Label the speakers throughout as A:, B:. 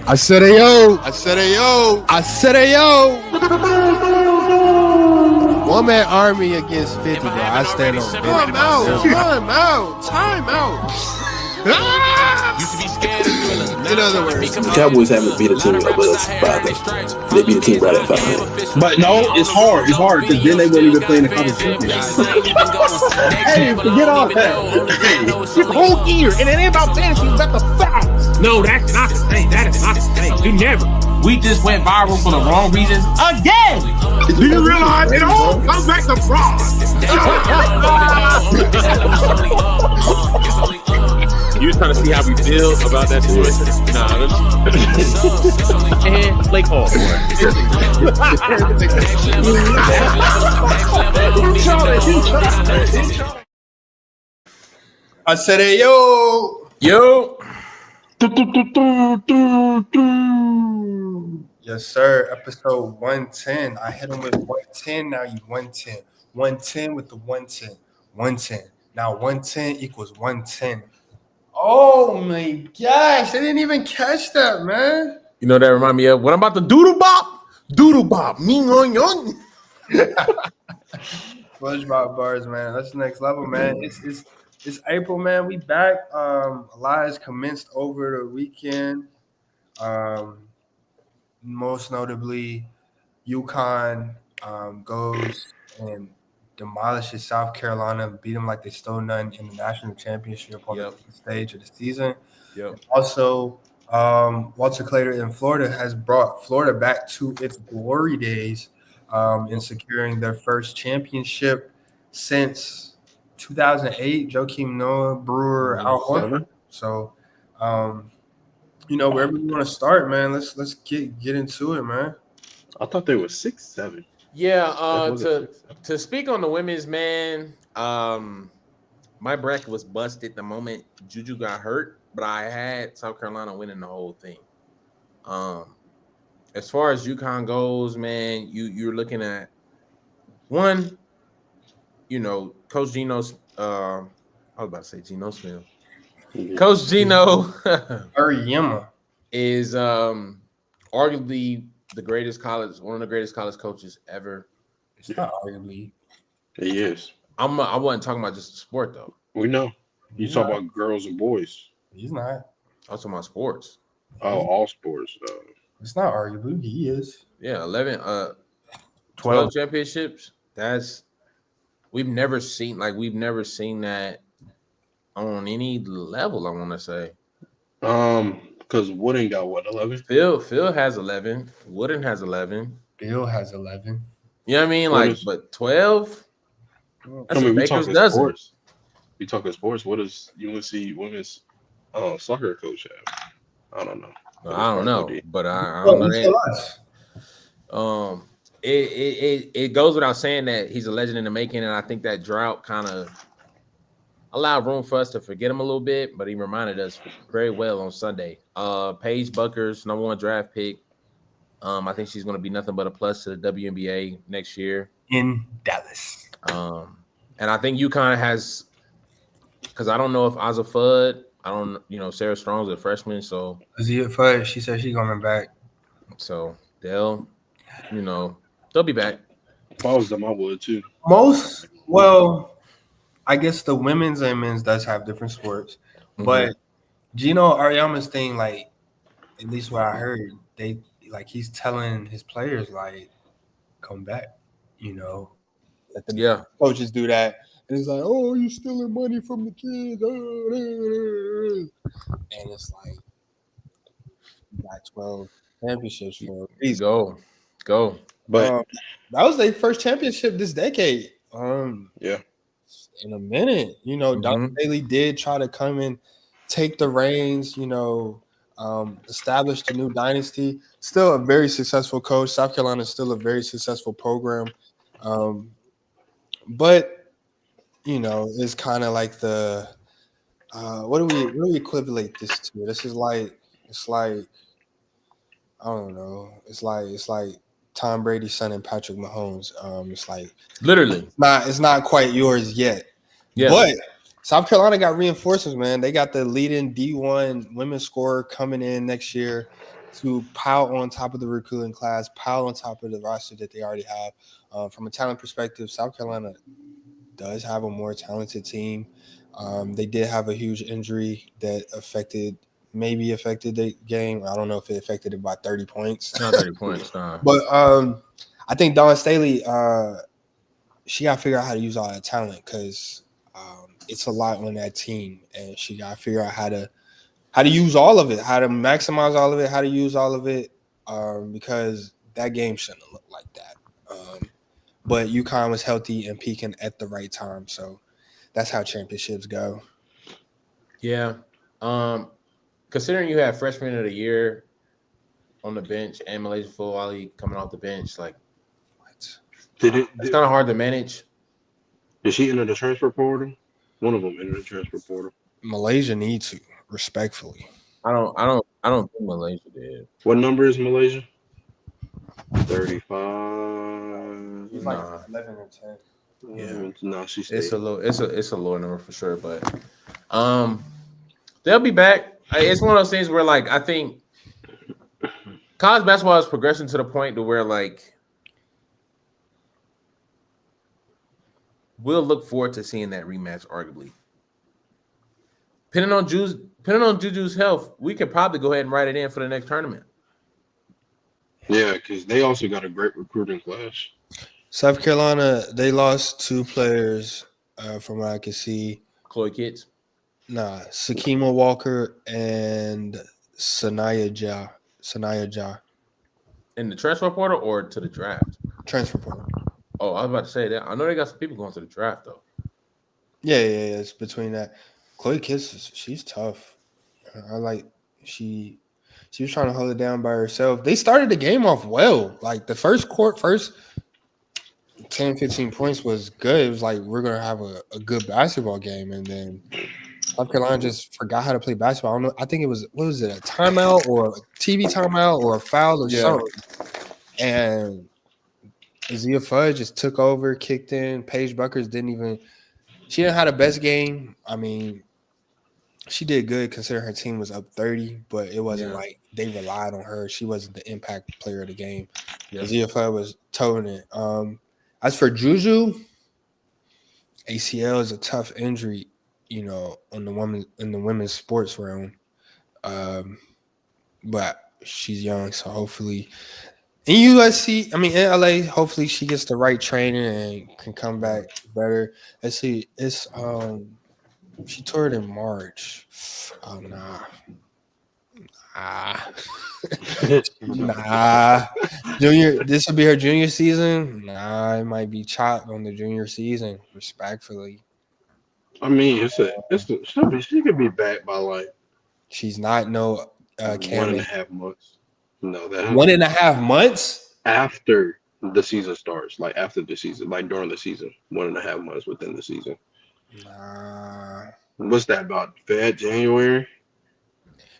A: I said ayo.
B: I said ayo.
A: I said ayo. One man army against 50, bro. I stand on
B: Time out.
C: Used to be scared of Thriller.
B: In other words,
D: The Cowboys haven't beat a team above 500. They beat a team right at 500.
E: But no, it's hard. It's hard because then they won't even play in the conference championship.
F: Hey, forget all that. This whole year, and it ain't about fantasy, it's about the facts. No, that's not the thing. That is not the thing. We never.
G: We just went viral for the wrong reasons again.
F: Do you realize it all comes back to fraud?
H: You was trying to see how we feel about that situation? Nah, and Blake Hall.
B: I said ayo.
G: Yo.
B: Yes, sir. Episode 110. I hit him with 110. Now you 110. 110 with the 110. 110. Now 110 equals 110. Oh my gosh. They didn't even catch that, man.
G: You know that remind me of what I'm about to doodle bop. Doodle bop. Ming on yon.
B: SpongeBob bars, man. That's the next level, man. It's April, man. We back. A lot has commenced over the weekend. Most notably, UConn goes and demolishes South Carolina, beat them like they stole none in the national championship on the stage of the season. Also, Walter Claytor in Florida has brought Florida back to its glory days in securing their first championship since 2008. Joakim Noah, Brewer, Al Horford. So, wherever we want to start, man, let's get into it, man.
H: I thought they were 6-7.
G: Yeah, to speak on the women's, man, my bracket was busted the moment Juju got hurt, but I had South Carolina winning the whole thing. As far as UConn goes, man, you're looking at one, Coach Gino's I was about to say Geno Smith. Coach Gino
B: Ariyama
G: is arguably one of the greatest college coaches ever.
B: It's not arguably.
H: He is.
G: I wasn't talking about just the sport though.
H: We know. You talk about girls and boys.
B: He's not.
G: I was talking about sports.
H: Oh, all sports.
B: It's not arguably. He is.
G: Yeah, 12 championships. We've never seen that on any level, I want to say.
H: Because Wooden got what, 11?
G: Phil has 11. Wooden has 11.
B: Bill has 11.
G: You know what I mean? But 12?
H: I mean, we talking sports. We talking sports. What does UNC women's soccer coach have? I don't know.
G: I don't know, but I don't know that. It goes without saying that he's a legend in the making, and I think that drought kind of allowed room for us to forget him a little bit, but he reminded us very well on Sunday. Paige Buckers, #1 draft pick. I think she's going to be nothing but a plus to the WNBA next year
B: in Dallas.
G: And I think UConn has, because I don't know if Ozza Fudd, Sarah Strong's a freshman, so
B: Azia Fudd, she said she's coming back.
G: So they'll be back.
H: If I was them, I would too.
B: I guess the women's and men's does have different sports, but Gino Ariyama's thing, at least what I heard, he's telling his players come back, let the coaches do that, and it's oh, you're stealing money from the kids, and it's you got 12 championships for a reason.
G: Go.
B: But that was their first championship this decade.
H: Yeah.
B: In a minute, Dr. Bailey did try to come and take the reins, establish the new dynasty. Still a very successful coach. South Carolina is still a very successful program. But it's kind of like the what do we equivalent this to? This is it's like I don't know. It's like Tom Brady's son and Patrick Mahomes. It's
G: literally
B: it's not quite yours yet. Yeah. But South Carolina got reinforcements, man. They got the leading D1 women's scorer coming in next year to pile on top of the recruiting class, pile on top of the roster that they already have. From a talent perspective, South Carolina does have a more talented team. They did have a huge injury that affected the game. I don't know if it affected it by 30 points.
G: Not 30 points, nah.
B: But I think Dawn Staley, she got to figure out how to use all that talent because it's a lot on that team, and she got to figure out how to use all of it, how to maximize all of it, how to use all of it, because that game shouldn't have looked like that. But UConn was healthy and peaking at the right time, so that's how championships go.
G: Yeah. Considering you had freshman of the year on the bench and Malaysia Fulwali coming off the bench, like
H: It's
G: kind of hard to manage.
H: Did she enter the transfer portal? One of them entered the transfer portal.
B: Malaysia needs to, respectfully.
G: I don't think Malaysia did.
H: What number is Malaysia? 35.
B: He's
G: like
B: 11 or 10.
G: Yeah.
H: No, she stayed.
G: It's a lower number for sure, but they'll be back. It's one of those things where like I think college basketball is progressing to the point to where like we'll look forward to seeing that rematch, arguably. Depending on Juju's health, we could probably go ahead and write it in for the next tournament.
H: Yeah, because they also got a great recruiting class.
B: South Carolina, they lost 2 players from what I can see.
G: Chloe Kitts.
B: Nah, Sakima Walker and Sanaya Ja.
G: In the transfer portal or to the draft?
B: Transfer portal.
G: Oh, I was about to say that. I know they got some people going to the draft though.
B: Yeah. It's between that. Chloe Kitts, she's tough. I like she was trying to hold it down by herself. They started the game off well. Like the first 10, 15 points was good. It was like we're gonna have a good basketball game, and then South Carolina just forgot how to play basketball. I don't know. I think it was a timeout or a TV timeout or a foul or something. And Azia Fudge just took over, kicked in. Paige Buckers she didn't have the best game. I mean, she did good considering her team was up 30, but it wasn't like they relied on her. She wasn't the impact player of the game. Azia Fudge was toting it. As for Juju, ACL is a tough injury, in the women's sports realm. But she's young, so hopefully in USC, in LA, hopefully she gets the right training and can come back better. Let's see, it's she toured in March. Oh nah. Nah. This will be her junior season. Nah, it might be chopped on the junior season, respectfully.
H: I mean, she could be back by like
B: she's not
H: 1.5 months. No, that
B: 1.5 months
H: after the season starts, like after the season, like during the season, 1.5 months within the season.
B: Nah.
H: What's that about? January?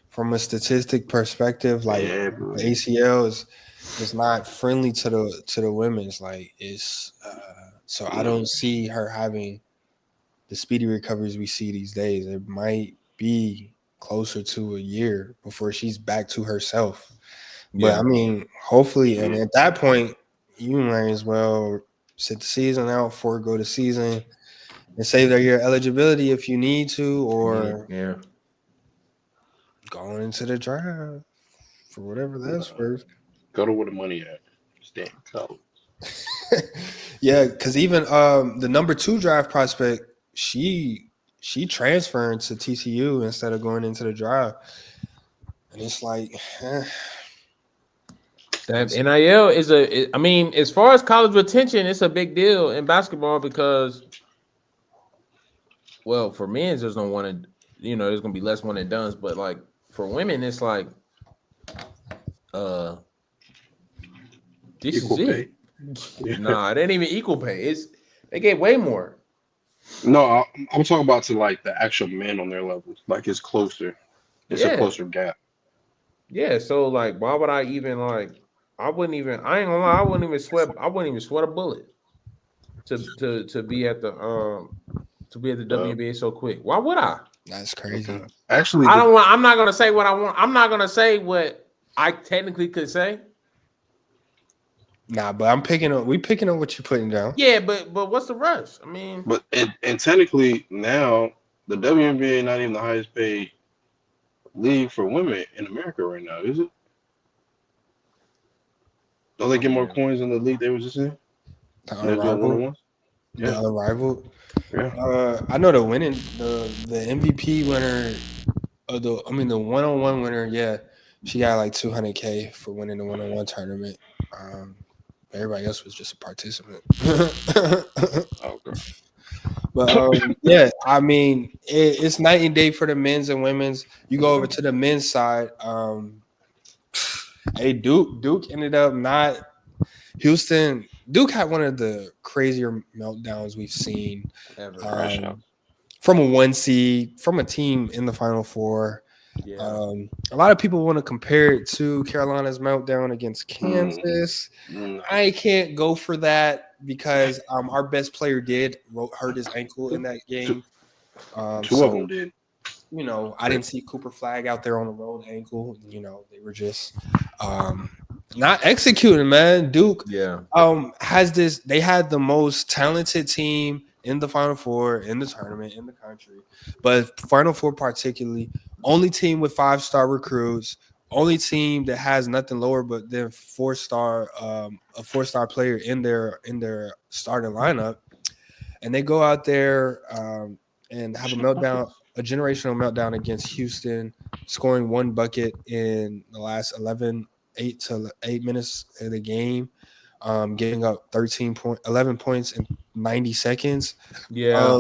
B: From a statistic perspective, like the ACL is not friendly to the women's. Like it's so I don't see her having the speedy recoveries we see these days. It might be closer to a year before she's back to herself. But hopefully, and at that point, you might as well sit the season out, forego the season, and save your eligibility if you need to, or going into the draft for whatever that's worth.
H: Go to where the money at. Stay in college.
B: Yeah, because even the number 2 draft prospect, she transferring to TCU instead of going into the draft, and it's like.
G: That NIL is as far as college retention, it's a big deal in basketball because, well, for men, there's no one and there's gonna be less one and dones, but like for women, it's like this
H: equal
G: is it. Nah, it ain't even equal pay. They get way more.
H: No, I'm talking about to like the actual men on their level. Like it's closer. It's a closer gap.
G: Yeah, so like why would I even like I ain't gonna lie, I wouldn't even sweat a bullet to be at the WNBA so quick. Why would I?
B: That's crazy.
H: Actually,
G: I'm not gonna say what I want. I'm not gonna say what I technically could say.
B: Nah, but we picking up what you're putting down.
G: Yeah, but what's the rush? I mean,
H: But and technically now the WNBA not even the highest paid league for women in America right now, is it? Don't they get more coins than the league they was just in?
B: The
H: They're doing
B: Unrivaled.
H: one-on-ones?
B: The
H: Yeah.
B: Unrivaled.
H: Yeah.
B: I know the MVP winner of the one-on-one winner. Yeah, she got like $200K for winning the one-on-one tournament. Everybody else was just a participant.
H: Okay.
B: But yeah, I mean, it's night and day for the men's and women's. You go over to the men's side. Hey, Duke ended up not. Houston. Duke had one of the crazier meltdowns we've seen from a 1 seed, from a team in the Final Four.
G: yeah.
B: A lot of people want to compare it to Carolina's meltdown against Kansas. I can't go for that because our best player hurt his ankle in that game.
H: Two of them did.
B: You know, I didn't see Cooper Flag out there on the road ankle. You know, they were just not executing, man. Duke has this. They had the most talented team in the Final Four in the tournament in the country, but Final Four particularly, only team with 5-star recruits, only team that has nothing lower but than a 4-star player in their starting lineup, and they go out there and have a meltdown, a generational meltdown against Houston, scoring 1 bucket in the last 11 minutes of the game, giving up 11 points in 90 seconds.
G: Yeah.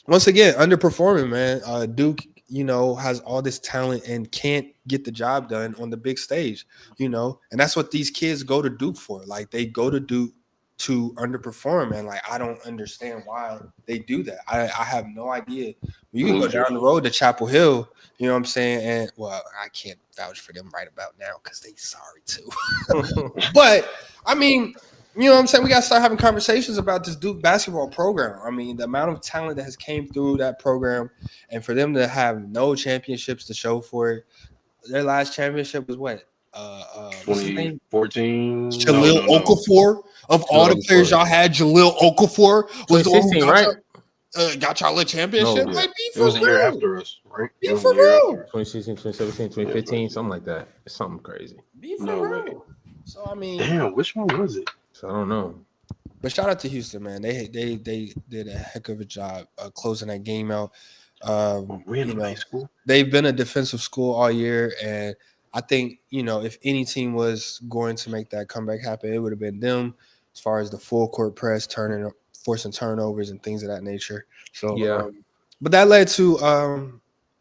B: Once again, underperforming, man. Duke, you know, has all this talent and can't get the job done on the big stage, you know, and that's what these kids go to Duke for. Like, they go to Duke to underperform, and like, I don't understand why they do that. I have no idea. You can go down the road to Chapel Hill, you know what I'm saying? And well, I can't vouch for them right about now because they sorry too. But I mean, you know what I'm saying? We got to start having conversations about this Duke basketball program. I mean, the amount of talent that has came through that program, and for them to have no championships to show for it. Their last championship was what?
H: 2014.
B: Jaleel Okafor. Of all the players y'all had, Jaleel Okafor was the one who got y'all a championship.
G: No,
B: like,
H: it was a year after us, right?
B: Be for real.
G: 2016, 2017, 2015, something like that. It's something crazy.
B: Be for real. So I mean,
H: damn, which one was it?
G: So I don't know.
B: But shout out to Houston, man. They did a heck of a job closing that game out. High school. They've been a defensive school all year, and I think, you know, if any team was going to make that comeback happen, it would have been them, as far as the full court press, forcing turnovers and things of that nature. So
G: yeah,
B: but that led to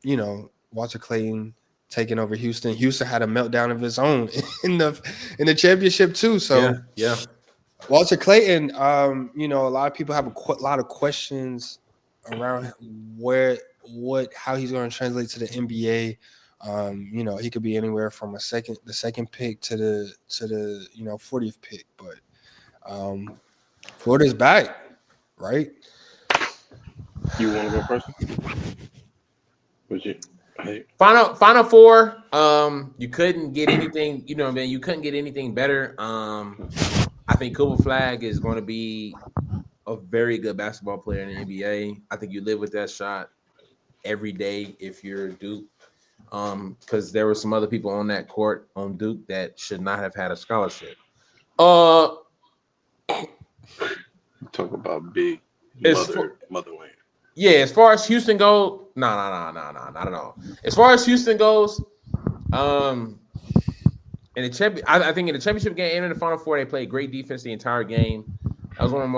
B: you know, Walter Clayton taking over Houston. Houston had a meltdown of his own in the championship too. So
G: yeah.
B: Walter Clayton, you know, a lot of people have a lot of questions around how he's going to translate to the NBA. You know, he could be anywhere from the second pick to the 40th pick, but Florida's back, right?
H: You want to go first? Would you? Hey.
G: Final Four. You couldn't get anything. You know, man, you couldn't get anything better. I think Cooper Flag is going to be a very good basketball player in the NBA. I think you live with that shot every day if you're Duke, because there were some other people on that court on Duke that should not have had a scholarship.
H: Talk about big mother wing.
G: Yeah, as far as Houston goes, no, not at all. As far as Houston goes, I think in the championship game and in the Final Four, they played great defense the entire game. That was one of the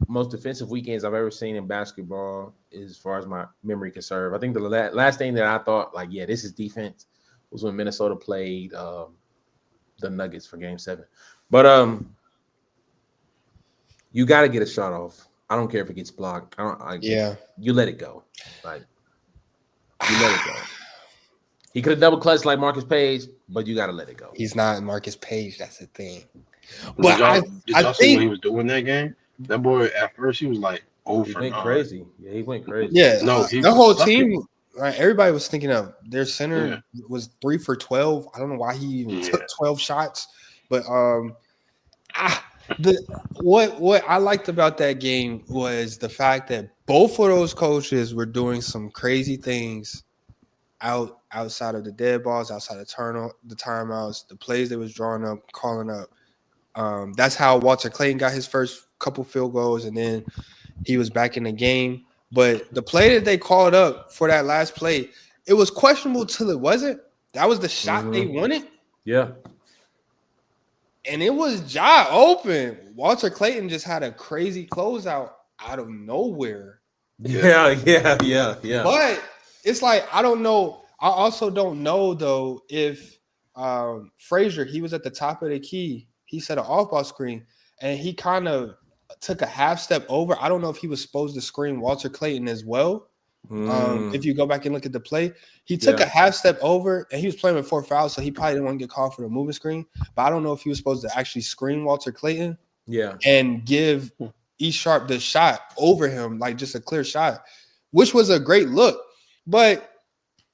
G: most defensive weekends I've ever seen in basketball, as far as my memory can serve. I think the last thing that I thought, like, yeah, this is defense, was when Minnesota played the Nuggets for Game 7. But you got to get a shot off. I don't care if it gets blocked. You let it go. Like, you let it go. He could have double clutched like Marcus Page, but you got to let it go.
B: He's not Marcus Page. That's the thing.
H: But did y'all see what he was doing that game? That boy, at first, he was like,
G: He went crazy. Yeah, he went crazy.
B: Yeah,
H: no,
B: the whole team.
A: everybody was thinking of their center was 3 for 12. I don't know why he even took 12 shots, but what I liked about that game was the fact that both of those coaches were doing some crazy things outside of the dead balls, outside of the timeouts, the plays they was drawing up, calling up. That's how Walter Clayton got his first couple field goals, and then he was back in the game. But the play that they called up for that last play, it was questionable till it wasn't. That was the shot they wanted.
G: Yeah.
A: And it was Ja open. Walter Clayton just had a crazy closeout out of nowhere.
G: Yeah.
A: But it's like, I don't know. I also don't know, though, if Frazier, he was at the top of the key. He set an off-ball screen, and he kind of took a half step over. I don't know if he was supposed to screen Walter Clayton as well. If you go back and look at the play, he took a half step over, and he was playing with 4 fouls, so he probably didn't want to get called for the moving screen. But I don't know if he was supposed to actually screen Walter Clayton and give E Sharp the shot over him, like just a clear shot, which was a great look. But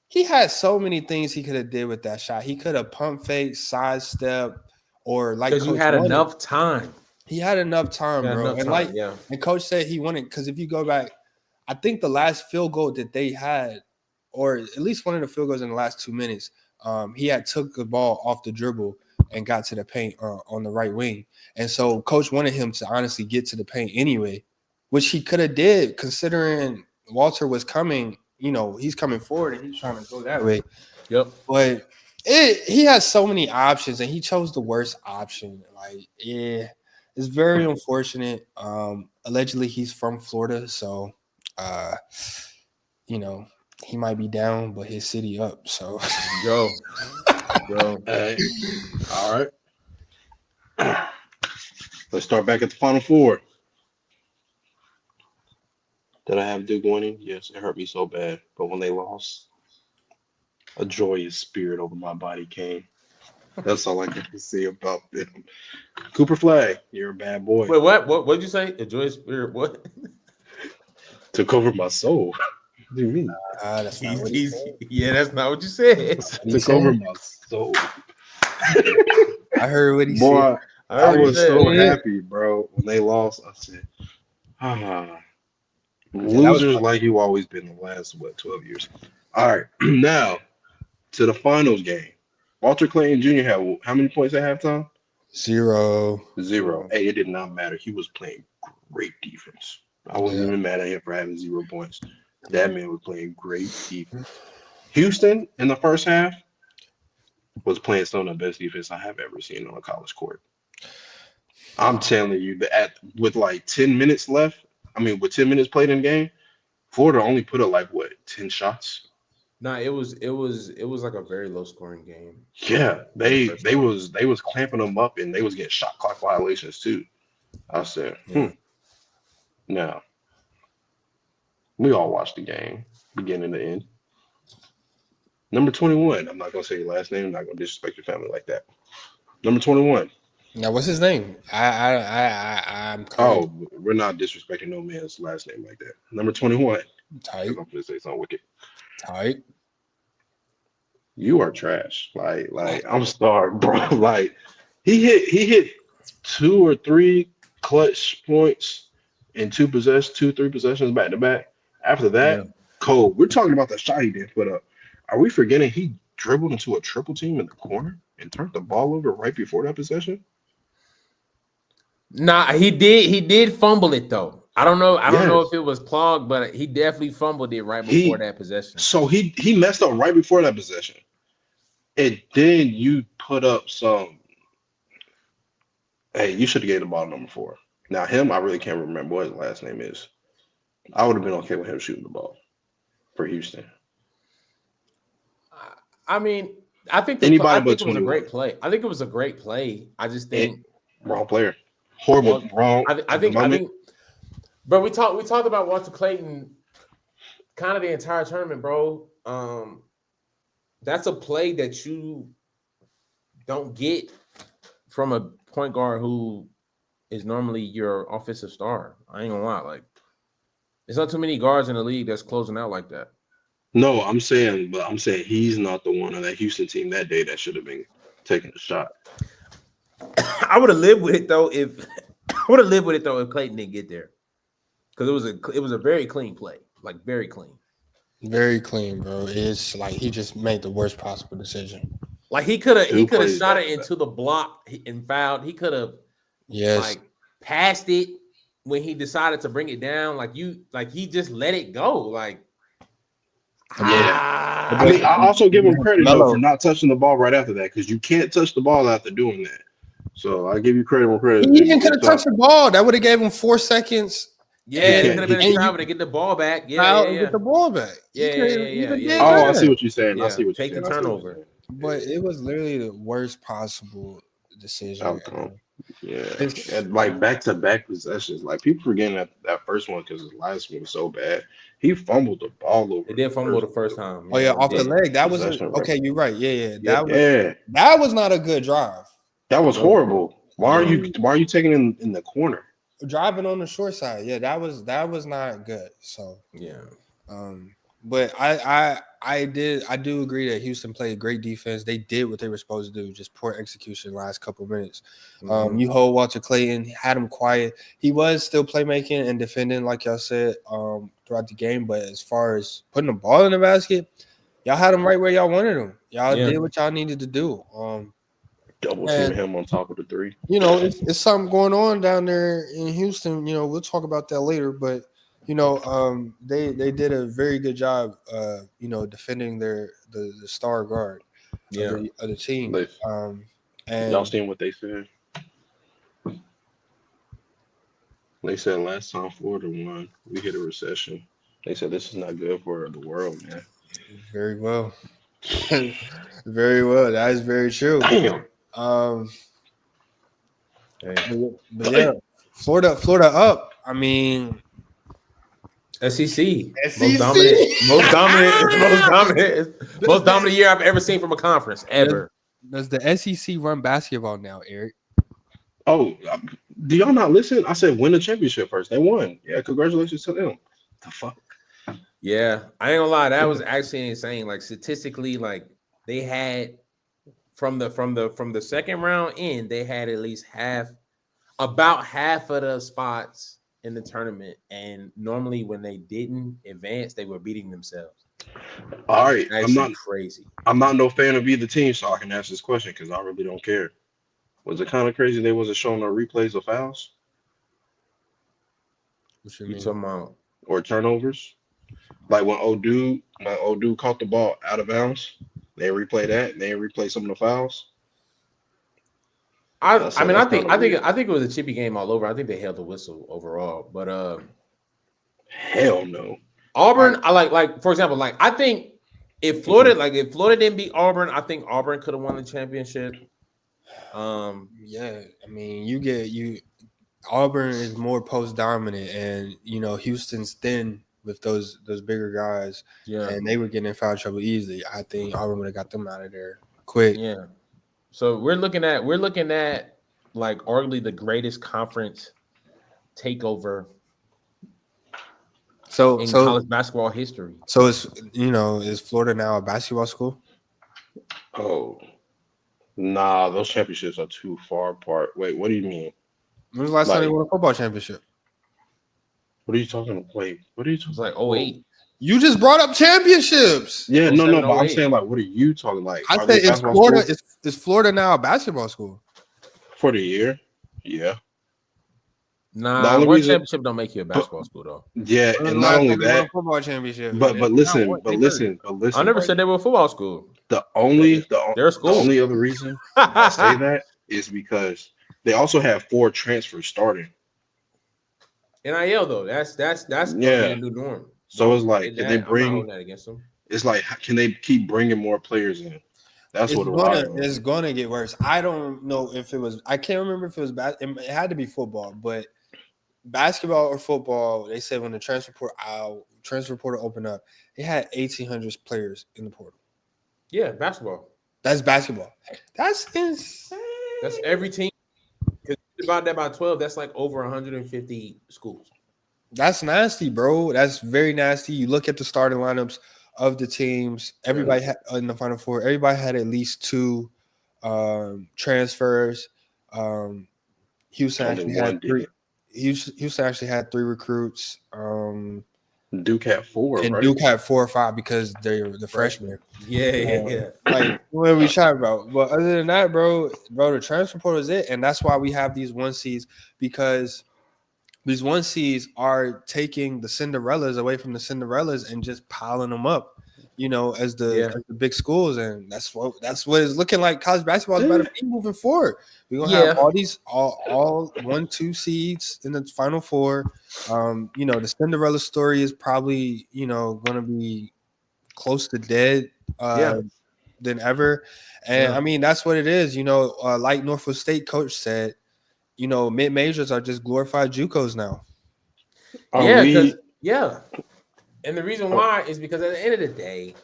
A: he had so many things he could have did with that shot. He could have pump fake, side step, or like
G: because you had enough time.
A: He had enough time, bro. And coach said he wanted, because if you go back, I think the last field goal that they had, or at least one of the field goals in the last 2 minutes, he had took the ball off the dribble and got to the paint on the right wing. And so coach wanted him to honestly get to the paint anyway, which he could have did, considering Walter was coming, he's coming forward and he's trying to go that way.
G: Yep.
A: But he has so many options, and he chose the worst option. It's very unfortunate. Allegedly, he's from Florida, so he might be down, but his city up. So
G: go.
H: Hey. All right. Let's start back at the Final Four. Did I have Duke winning? Yes, it hurt me so bad. But when they lost, a joyous spirit over my body came. That's all I can say about them. Cooper Flag, you're a bad boy.
G: Wait, what? What'd you say? A joyous spirit? What?
H: Took over my soul. What do you mean?
A: That's not what he said.
G: That's not what you said.
H: Took over my soul.
A: I heard what he
H: said. I was so
A: Yeah.
H: happy, bro. When they lost, I said, losers like you always been the last, 12 years. All right, now to the finals game. Walter Clayton Jr. had how many points at halftime?
A: 0.
H: Hey, it did not matter. He was playing great defense. I wasn't even mad at him for having 0 points. That man was playing great defense. Houston in the first half was playing some of the best defense I have ever seen on a college court. I'm telling you that with like 10 minutes left, with 10 minutes played in the game, Florida only put up 10 shots.
G: Nah, it was like a very low scoring game.
H: Yeah, they was clamping them up, and they was getting shot clock violations too. I said, Now, we all watched the game, beginning to end. Number 21. I'm not gonna say your last name. I'm not gonna disrespect your family like that. Number 21.
A: Now, what's his name? I'm.
H: Oh, we're not disrespecting no man's last name like that. Number 21.
A: Tight.
H: I'm gonna say something wicked.
A: Tight.
H: You are trash. Like I'm sorry, bro. Like he hit 2 or 3 clutch points in 3 possessions back to back. After that, Cole, we're talking about the shot he didn't put up. Are we forgetting he dribbled into a triple team in the corner and turned the ball over right before that possession?
G: Nah, he did fumble it though. I don't know if it was clogged, but he definitely fumbled it right before that possession.
H: So he messed up right before that possession. And then you put up some. Hey, you should have gave the ball to number 4. Now him, I really can't remember what his last name is. I would have been okay with him shooting the ball for Houston.
G: I think
H: anybody but
G: it was a great play. I think it was a great play. I just think
H: wrong player, horrible, wrong.
G: I think. But we talked about Walter Clayton kind of the entire tournament, bro. That's a play that you don't get from a point guard who is normally your offensive star. I ain't gonna lie, there's not too many guards in the league that's closing out like that.
H: No, I'm saying he's not the one on that Houston team that day that should have been taking a shot.
G: I would have lived with it though if Clayton didn't get there, because it was a very clean play, like very clean.
A: Very clean, bro. It's like he just made the worst possible decision.
G: Like he could have shot it into the block and fouled. He could have like passed it when he decided to bring it down. Like he just let it go. Like
H: I mean, I also give him credit though for not touching the ball right after that, because you can't touch the ball after doing that. So I give you credit on credit.
A: He even could have touched the ball. That would have gave him 4 seconds.
G: Yeah, it could have been a travel to get the ball back. Yeah.
A: Get the ball back.
G: Yeah.
H: Oh, I see what you're saying. I see what
G: you're saying. Take the turnover.
A: But it was literally the worst possible decision.
H: Outcome. Yeah, and like back-to-back possessions. Like people forgetting that first one because his last one was so bad. He fumbled the ball over.
G: He did fumble the first time.
A: Oh yeah, off the leg. That was okay. You're right. Yeah. That was not a good drive.
H: That was horrible. Why are you taking him in the corner?
A: Driving on the short side. Yeah, that was not good. So
G: yeah.
A: But I do agree that Houston played great defense. They did what they were supposed to do, just poor execution last couple of minutes. You hold Walter Clayton, had him quiet. He was still playmaking and defending, like y'all said, throughout the game. But as far as putting the ball in the basket, y'all had him right where y'all wanted him. Y'all did what y'all needed to do.
H: Double team him on top of the three.
A: You know, it's something going on down there in Houston. You know, we'll talk about that later, but you know, they did a very good job, you know, defending the star guard of the team.
H: And y'all seen what they said? They said last time Florida won, we hit a recession. They said this is not good for the world, man.
A: Very well. Very well. That is very true.
H: Damn.
A: But yeah, Florida up. I mean,
G: SEC. Most dominant year I've ever seen from a conference ever.
A: Does the SEC run basketball now, Eric?
H: Oh, do y'all not listen? I said win the championship first. They won. Yeah, congratulations to them. The fuck.
G: Yeah, I ain't gonna lie. That was actually insane. Like statistically, like they had from the second round in, they had at least about half of the spots in the tournament, and normally when they didn't advance, they were beating themselves.
H: All right, I'm not
G: crazy.
H: I'm not no fan of either team, so I can ask this question because I really don't care. Was it kind of crazy they wasn't showing no replays of fouls?
A: What you
G: talking about?
H: Or turnovers? Like when Odu caught the ball out of bounds, they replay that. They replay some of the fouls.
G: I think it was a chippy game all over. I think they held the whistle overall, but
H: hell no.
G: Auburn, I like for example, like I think if Florida didn't beat Auburn, I think Auburn could have won the championship.
A: Yeah, I mean, Auburn is more post dominant, and you know Houston's thin with those bigger guys.
G: Yeah,
A: and they were getting in foul trouble easily. I think Auburn would have got them out of there quick.
G: Yeah. So we're looking at like arguably the greatest conference takeover in college basketball history.
A: So is Florida now a basketball school?
H: Oh, nah, those championships are too far apart. Wait, what do you mean?
A: When was the last time they won a football championship?
H: What are you talking about? Wait, what are you talking
G: about? It's like 08.
A: You just brought up championships.
H: Yeah, no, but I'm saying like, what are you talking like?
A: I said is Florida now a basketball school?
H: For the year? Yeah.
G: Nah, one championship don't make you a basketball school though.
H: Yeah, and not only that,
A: football championship.
H: But listen.
G: I never said they were a football school.
H: The only other reason I say that is because they also have 4 transfers starting.
G: NIL though, that's
H: yeah,
G: a new norm.
H: So it's like if they bring
G: that against them. It's
H: like, can they keep bringing more players in? That's
A: it's gonna get worse. I don't know if it was. I can't remember if it was it had to be football, but basketball or football. They said when the transfer portal opened up, they had 1,800 players in the portal.
G: Yeah, basketball.
A: That's basketball. That's insane.
G: That's every team. Because divide that by 12, that's like over 150 schools.
A: That's nasty, bro. That's very nasty. You look at the starting lineups of the teams, everybody had in the Final Four. Everybody had at least 2 transfers. Houston
H: Only
A: actually
H: one
A: had 3.
H: did.
A: Houston actually had 3 recruits.
H: Duke had 4,
A: And
H: right?
A: Duke had 4 or 5 because they're the freshmen.
G: Yeah.
A: Like, what are we talking about? But other than that, bro, the transfer portal is it, and that's why we have these 1 seeds, because these 1 seeds are taking the Cinderellas away from the Cinderellas and just piling them up, as the big schools, and that's what it's looking like. College basketball is about to be moving forward. We're gonna have all these all 1, 2 seeds in the Final Four. The Cinderella story is probably gonna be close to dead than ever, and I mean that's what it is. Like Norfolk State coach said, mid majors are just glorified JUCOs now.
G: And the reason why is because at the end of the day,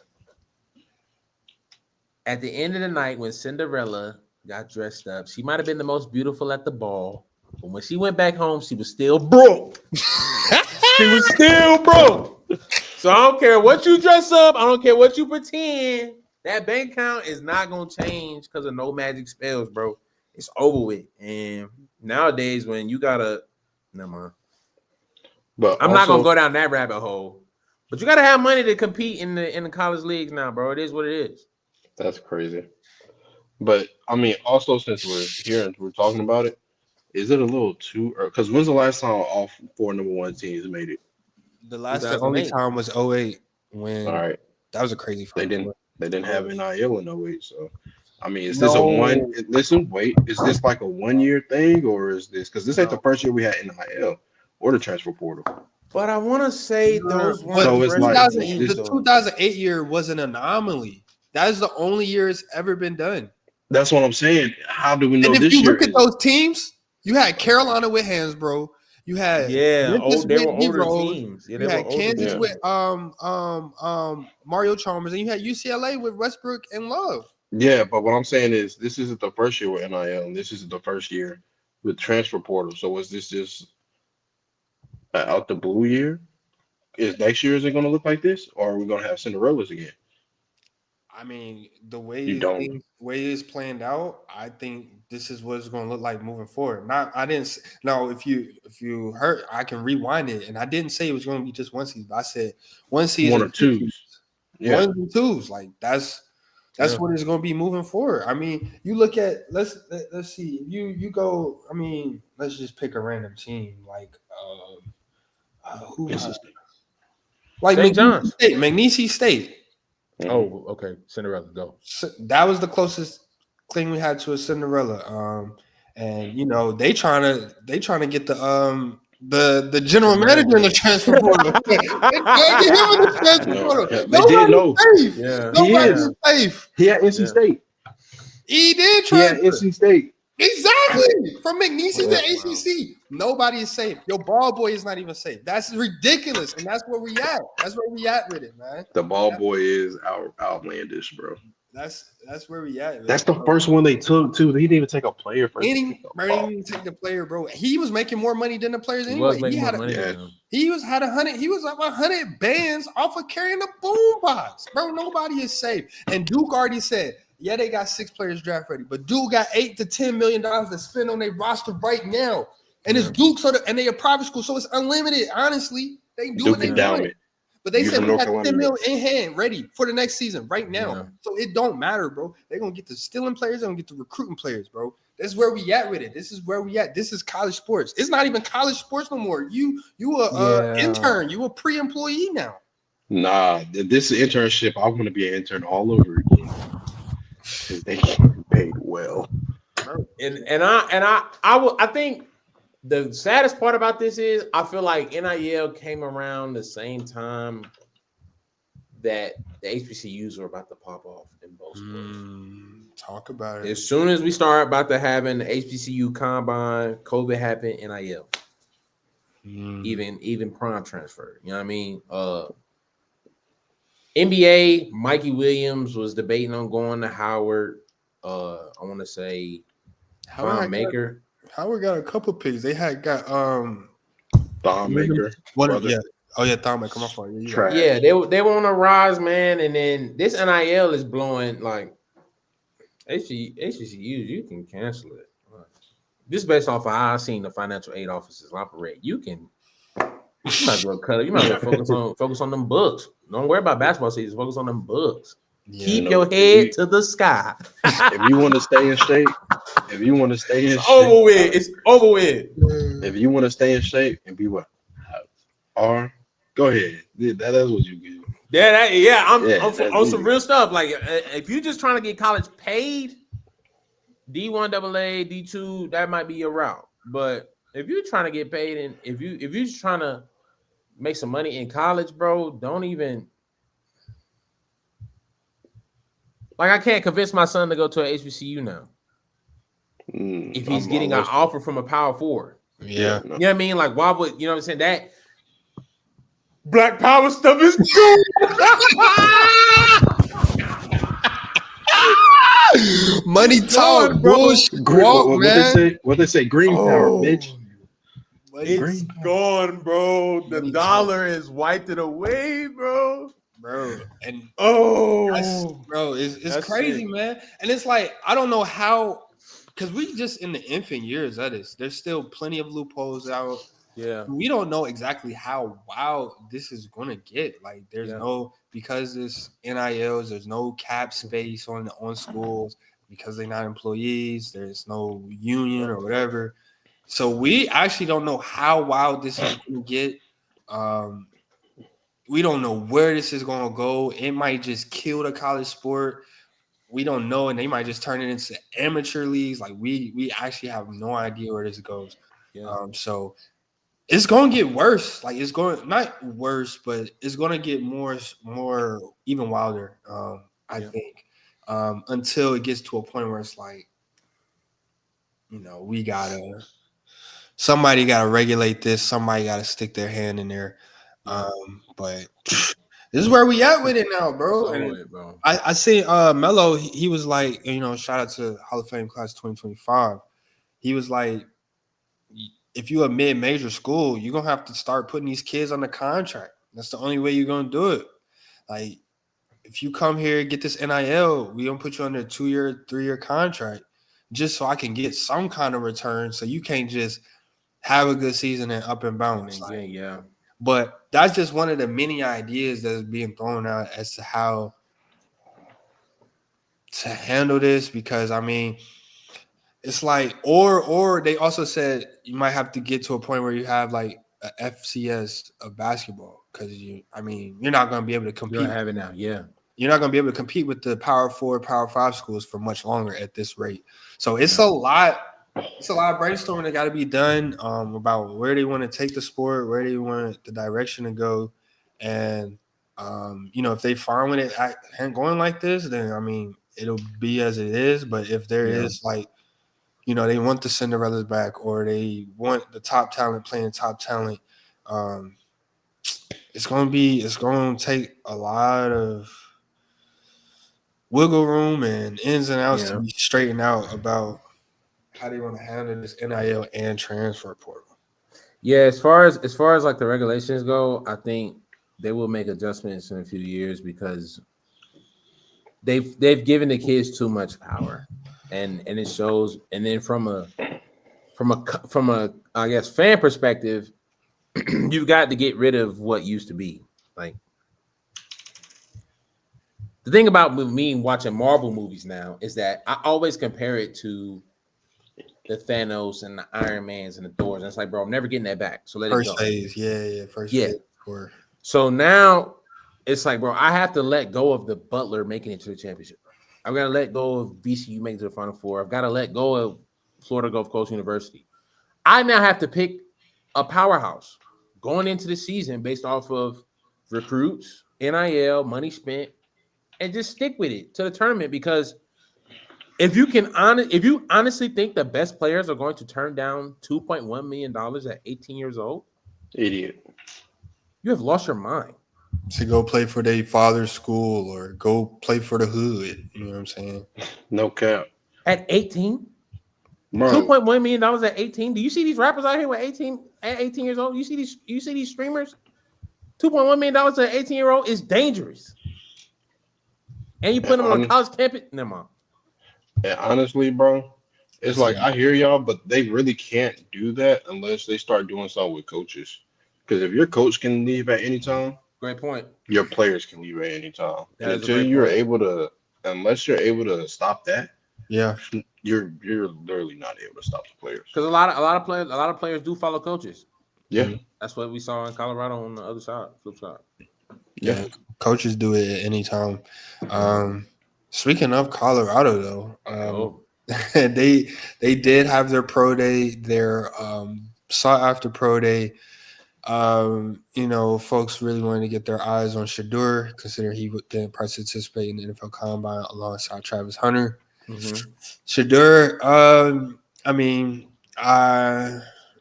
G: at the end of the night, when Cinderella got dressed up, she might have been the most beautiful at the ball, but when she went back home, she was still broke. She was still broke. So I don't care what you dress up, I don't care what you pretend. That bank account is not gonna change because of no magic spells, bro. It's over with. And nowadays, when you gotta, never mind.
H: But
G: I'm not gonna go down that rabbit hole. But you gotta have money to compete in the college leagues now, bro. It is what it is.
H: That's crazy. But I mean, also since we're here and we're talking about it, is it a little too? Because when's the last time all 4 number 1 teams made it?
A: The only time was 08 when that was a crazy.
H: They didn't have NIL in 08, so. I mean, is this a one? Listen, wait. Is this like a 1-year thing, or is this because this ain't the first year we had NIL or the transfer portal?
G: But I want to say those ones.
A: So it's like the 2008 year was an anomaly. That is the only year it's ever been done.
H: That's what I'm saying. How do we know
A: and
H: this
A: year? If you look
H: is?
A: at those teams, you had Carolina with Hansbrough. You had Memphis
G: they
A: with
G: were older
A: Heroes.
G: teams.
A: You had Kansas with Mario Chalmers, and you had UCLA with Westbrook and Love.
H: Yeah, but what I'm saying is this isn't the first year with NIL, and this isn't the first year with transfer portal. So is this just out the blue year? Is next year, is it going to look like this, or are we going to have Cinderellas again?
A: I mean, the way it's planned out, I think this is what it's going to look like moving forward. If you heard, I can rewind it, and I didn't say it was going to be just 1 season. I said 1 season,
H: 1 or 2.
A: Yeah, 1s and 2s. Like that's what it's going to be moving forward. I mean, you look at let's see. You go. I mean, let's just pick a random team like like Magnesia State.
G: Oh, okay. Cinderella, go.
A: That was the closest thing we had to a Cinderella. And they trying to get the general manager in the transfer portal. Nobody's safe.
H: He had NC State.
A: He did
H: try. He had NC State.
A: Exactly. From McNeese to ACC. Nobody is safe. Your ball boy is not even safe. That's ridiculous. And that's where we at. That's where we at with it, man.
H: The ball boy is outlandish, bro.
A: That's where we at.
H: That's the first one they took, too. He didn't even take a player first.
A: He didn't even take the player, bro. He was making more money than the players anyway. He had 100 bands off of carrying a boombox. Bro, nobody is safe. And Duke already said, yeah, they got 6 players draft ready, but Duke got $8 to $10 million to spend on their roster right now. And it's Duke, and they a private school, so it's unlimited. Honestly, they do what they want. But they said we got $10 million in hand ready for the next season right now. Yeah. So it don't matter, bro. They're gonna get the stealing players, they're gonna get the recruiting players, bro. That's where we at with it. This is where we at. This is college sports. It's not even college sports no more. You a intern, you a pre-employee now.
H: Nah, this internship, I want to be an intern all over again. Because they get paid well.
G: And I think the saddest part about this is I feel like NIL came around the same time that the HBCUs were about to pop off in both sports.
A: Talk about it.
G: As soon as we start about to having the HBCU combine, COVID happened, NIL. Even prom transfer. You know what I mean? NBA, Mikey Williams was debating on going to Howard. I want to say Thon Maker.
A: Howard got a couple picks. They had got
H: Thon Maker.
A: Oh yeah, Thurman, come off. Yeah,
H: Trash.
G: Yeah, they were on a rise, man, and then this NIL is blowing like HBCUs. You can cancel it. This is based off of how I've seen the financial aid offices operate. You might as well cut it. You might as well focus on them books. Don't worry about basketball season. Focus on them books.
A: Yeah.
G: Keep your head to the sky.
H: If you want to stay in shape,
G: it's over with. It's over with.
H: If you want to stay in shape and be what? Go ahead. That's what you do.
G: I'm on some real stuff. Like if you're just trying to get college paid, D1 AA, D2, that might be your route. But if you're trying to get paid and if you're just trying to make some money in college, bro, don't even like I can't convince my son to go to an HBCU now. If he's getting an offer from a power forward.
A: Yeah.
G: You know what I mean? Like, why would you know what I'm saying? That Black Power stuff is good.
A: Money talk, bullshit, man.
H: What they say? Green power, bitch.
G: It's gone, bro. The dollar has wiped it away, bro.
A: And
G: bro,
A: it's crazy, man. And it's like I don't know how, because we just in the infant years of this. There's still plenty of loopholes out.
G: Yeah,
A: we don't know exactly how wild this is gonna get. Like, there's because this NILs, there's no cap space on schools because they're not employees. There's no union or whatever. So we actually don't know how wild this is gonna get. We don't know where this is gonna go. It might just kill the college sport. We don't know, and they might just turn it into amateur leagues. Like we actually have no idea where this goes.
G: Yeah.
A: So it's gonna get worse. Like, it's going not worse, but it's gonna get more even wilder. I think until it gets to a point where it's like, somebody gotta regulate this. Somebody gotta stick their hand in there. But this is where we at with it now, bro. I see Melo. He was like, shout out to Hall of Fame class 2025. He was like, if you're a mid-major school, you're going to have to start putting these kids on the contract. That's the only way you're going to do it. Like, if you come here and get this NIL, we're going to put you under a 2-year, 3-year contract just so I can get some kind of return, so you can't just have a good season and up and bounce. But that's just one of the many ideas that's being thrown out as to how to handle this, because, I mean – it's like, or they also said you might have to get to a point where you have like a FCS of basketball, because you're not going to be able to compete.
G: You don't have it now,
A: You're not going to be able to compete with the Power 4, Power 5 schools for much longer at this rate. So it's a lot. It's a lot of brainstorming that got to be done about where they want to take the sport, where they want the direction to go, and if they find with it going like this, then it'll be as it is. But if there is like, they want the Cinderellas back, or they want the top talent playing top talent. It's going to take a lot of wiggle room and ins and outs to be straightened out about how they want to handle this NIL and transfer portal.
G: Yeah, as far as like the regulations go, I think they will make adjustments in a few years because they've given the kids too much power. And it shows. And then from a I guess fan perspective, you've got to get rid of what used to be. Like, the thing about me watching Marvel movies now is that I always compare it to the Thanos and the Iron Mans and the Thors. And it's like, bro, I'm never getting that back. So let it go.
A: First phase, first phase.
G: So now it's like, bro, I have to let go of the Butler making it to the championship. I've got to let go of VCU making it to the Final Four. I've got to let go of Florida Gulf Coast University. I now have to pick a powerhouse going into the season based off of recruits, NIL, money spent, and just stick with it to the tournament. Because if you honestly think the best players are going to turn down $2.1 million at 18 years old,
H: idiot,
G: you have lost your mind.
A: To go play for their father's school or go play for the hood. You know what I'm saying?
H: No cap.
G: At 18? $2.1 million at 18. Do you see these rappers out here with 18 years old? You see these streamers $2.1 million to an 18-year-old is dangerous. And you put him on a college campus. Never mind.
H: And honestly, bro, it's like I hear y'all, but they really can't do that unless they start doing something with coaches. Because if your coach can leave at any time,
G: great point.
H: Your players can leave at any time.
G: That
H: and until you're able to, unless you're able to stop that, you're literally not able to stop the players.
G: Because a lot of players do follow coaches.
H: Yeah,
G: that's what we saw in Colorado on the other side, flip side.
A: Yeah, coaches do it at any time. Speaking of Colorado, though, they did have their pro day, their sought after pro day. You know, folks really wanted to get their eyes on Shedeur, considering he didn't participate in the NFL Combine alongside Travis Hunter. Shedeur, I mean,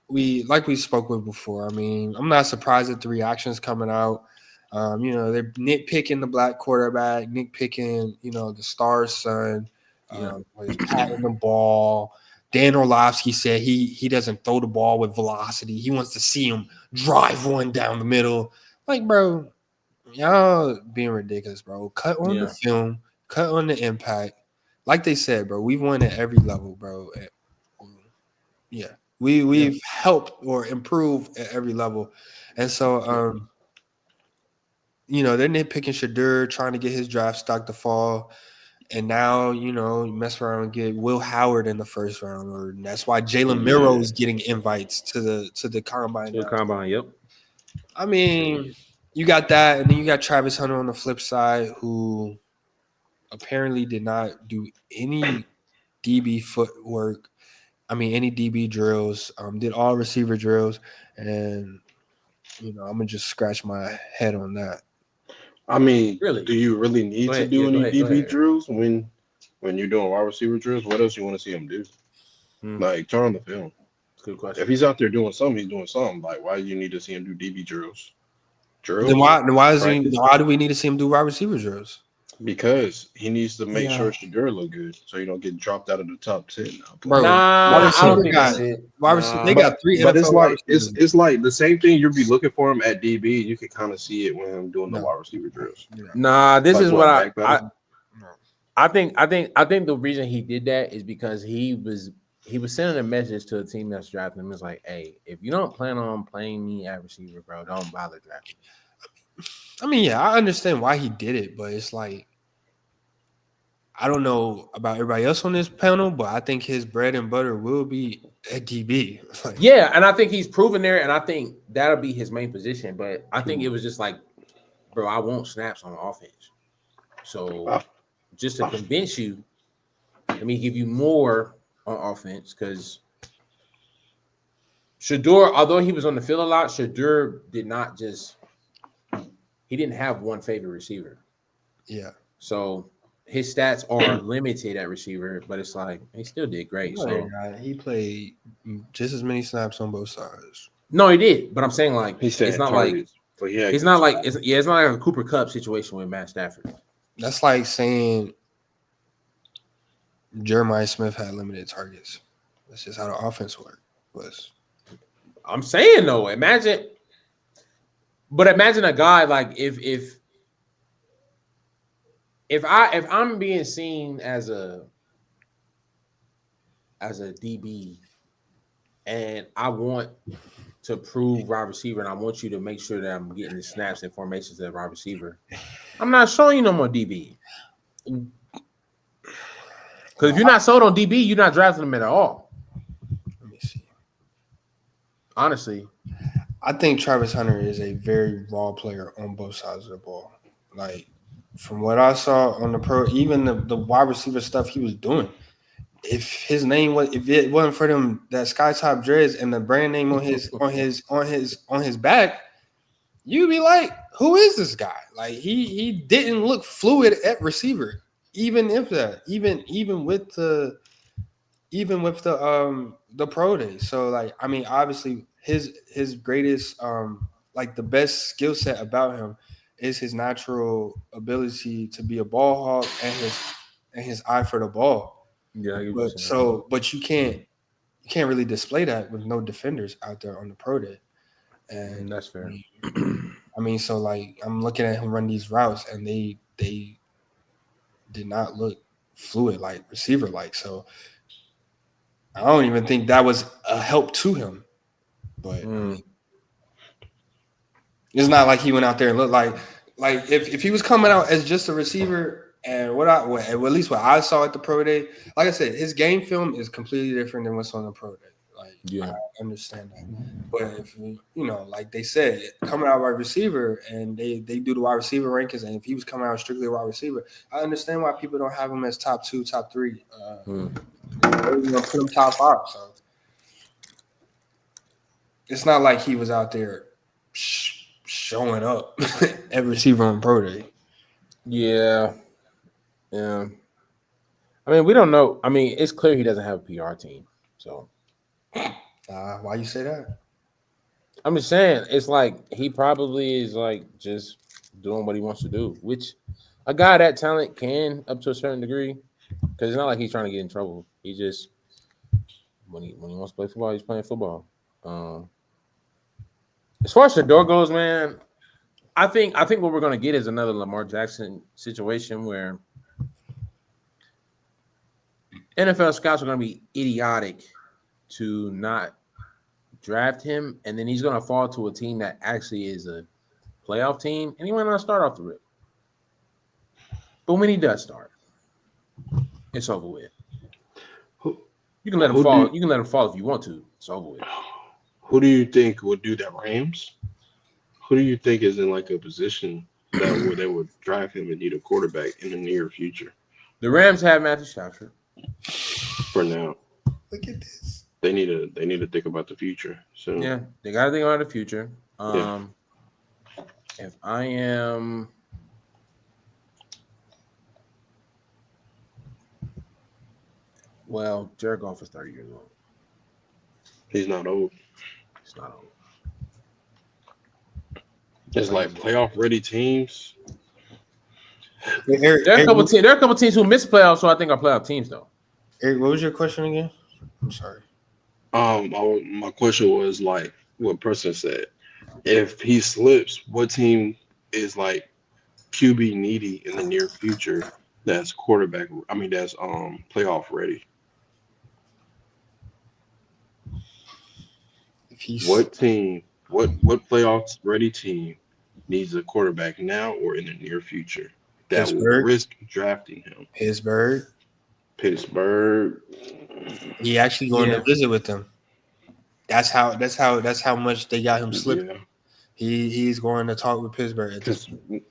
A: we spoke with before. I mean, I'm not surprised at the reactions coming out. You know, they're nitpicking the black quarterback, nitpicking, you know, the star's son, he's patting the ball. Dan Orlovsky said he doesn't throw the ball with velocity. He wants to see him drive one down the middle. Like, bro, y'all being ridiculous, bro. Cut on the film, cut on the impact. Like they said, bro, we've won at every level, bro. Yeah, we've helped or improved at every level. And so, you know, they're nitpicking Shedeur, trying to get his draft stock to fall. And now, you know, you mess around and get Will Howard in the first round, or that's why Jalen Miro is getting invites to the combine.
G: To the combine, yep.
A: I mean, you got that, and then you got Travis Hunter on the flip side, who apparently did not do any DB footwork. I mean, any DB drills. Did all receiver drills, and you know, I'm gonna just scratch my head on that.
H: I mean, do you really need to do any DB drills when you're doing wide receiver drills? What else you want to see him do? Like, turn on the film.
G: That's a good question.
H: If he's out there doing something, he's doing something. Like, why do you need to see him do DB drills?
A: Then why do we need to see him do wide receiver drills?
H: Because he needs to make sure Shedeur look good, so you don't get dropped out of the top 10.
A: Bro, they got 3 NFL.
H: But it's like the same thing. You'll be looking for him at DB. You can kind of see it when I'm doing the wide receiver drills.
G: Nah, this is what I think. I think the reason he did that is because he was sending a message to a team that's drafting him. It's like, hey, if you don't plan on playing me at receiver, bro, don't bother drafting.
A: I mean, yeah, I understand why he did it, but it's like, I don't know about everybody else on this panel, but I think his bread and butter will be at DB.
G: Yeah, and I think he's proven there, and I think that'll be his main position. But I think it was just like, bro, I want snaps on offense. So just to convince you, let me give you more on offense, because Shedeur, although he was on the field a lot, Shedeur he didn't have one favorite receiver.
A: Yeah.
G: So his stats are limited at receiver, but it's like he still did great. So
A: he played just as many snaps on both sides.
G: No, he did. But I'm saying, like,
H: he said
G: it's not
H: targets,
G: like it's not like it's not like a Cooper Kupp situation with Matt Stafford.
A: That's like saying Jeremiah Smith had limited targets. That's just how the offense was.
G: I'm saying though, imagine a guy like if I'm being seen as a DB and I want to prove wide receiver and I want you to make sure that I'm getting the snaps and formations at wide receiver, I'm not showing you no more DB. Because if you're not sold on DB, you're not drafting them at all.
A: Let me see.
G: Honestly,
A: I think Travis Hunter is a very raw player on both sides of the ball. Like, from what I saw on the pro, even the wide receiver stuff he was doing, if it wasn't for them that sky top dreads and the brand name on his back, you'd be like, who is this guy? Like, he didn't look fluid at receiver, even with the pro day. So, like, I mean, obviously his greatest like the best skill set about him is his natural ability to be a ball hawk and his eye for the ball.
G: Yeah,
A: but you can't really display that with no defenders out there on the pro day. And
G: that's fair.
A: I mean, so like I'm looking at him run these routes, and they did not look fluid like receiver like. So I don't even think that was a help to him. But I mean, it's not like he went out there and looked like if he was coming out as just a receiver, and at least what I saw at the pro day, like I said, his game film is completely different than what's on the pro day. Like I understand that, but if like they said, coming out wide receiver, and they do the wide receiver rankings, and if he was coming out strictly wide receiver, I understand why people don't have him as top 2, top 3. They're gonna put him top 5. So it's not like he was out there showing up at receiver on pro day.
G: Yeah. I mean, we don't know. I mean, it's clear he doesn't have a PR team. So
A: why you say that?
G: I'm just saying, it's like he probably is like just doing what he wants to do, which a guy that talent can up to a certain degree, because it's not like he's trying to get in trouble. He just when he wants to play football, he's playing football. As far as Shador goes, man, I think what we're gonna get is another Lamar Jackson situation where NFL scouts are gonna be idiotic to not draft him, and then he's gonna fall to a team that actually is a playoff team, and he might not start off the rip. But when he does start, it's over with. You can let him fall. You can let him fall if you want to. It's over with.
H: Who do you think would do that? Rams? Who do you think is in like a position that where they would draft him and need a quarterback in the near future?
G: The Rams have Matthew Stafford.
H: For now.
A: Look at this.
H: They need to think about the future. So
G: yeah, they got to think about the future. If I am, well, Jared Goff is 30 years old.
H: He's not old.
G: He's not old.
H: It's like playoff ready teams.
G: There are a couple teams who miss playoffs, so I think are playoff teams though.
A: Eric, what was your question again? I'm sorry.
H: My question was like what Preston said. If he slips, what team is like QB needy in the near future that's quarterback? I mean, that's playoff ready. What team? What playoffs ready team needs a quarterback now or in the near future that will risk drafting him?
A: Pittsburgh. He actually going to visit with them. That's how much they got him slipping. Yeah. He's going to talk with Pittsburgh.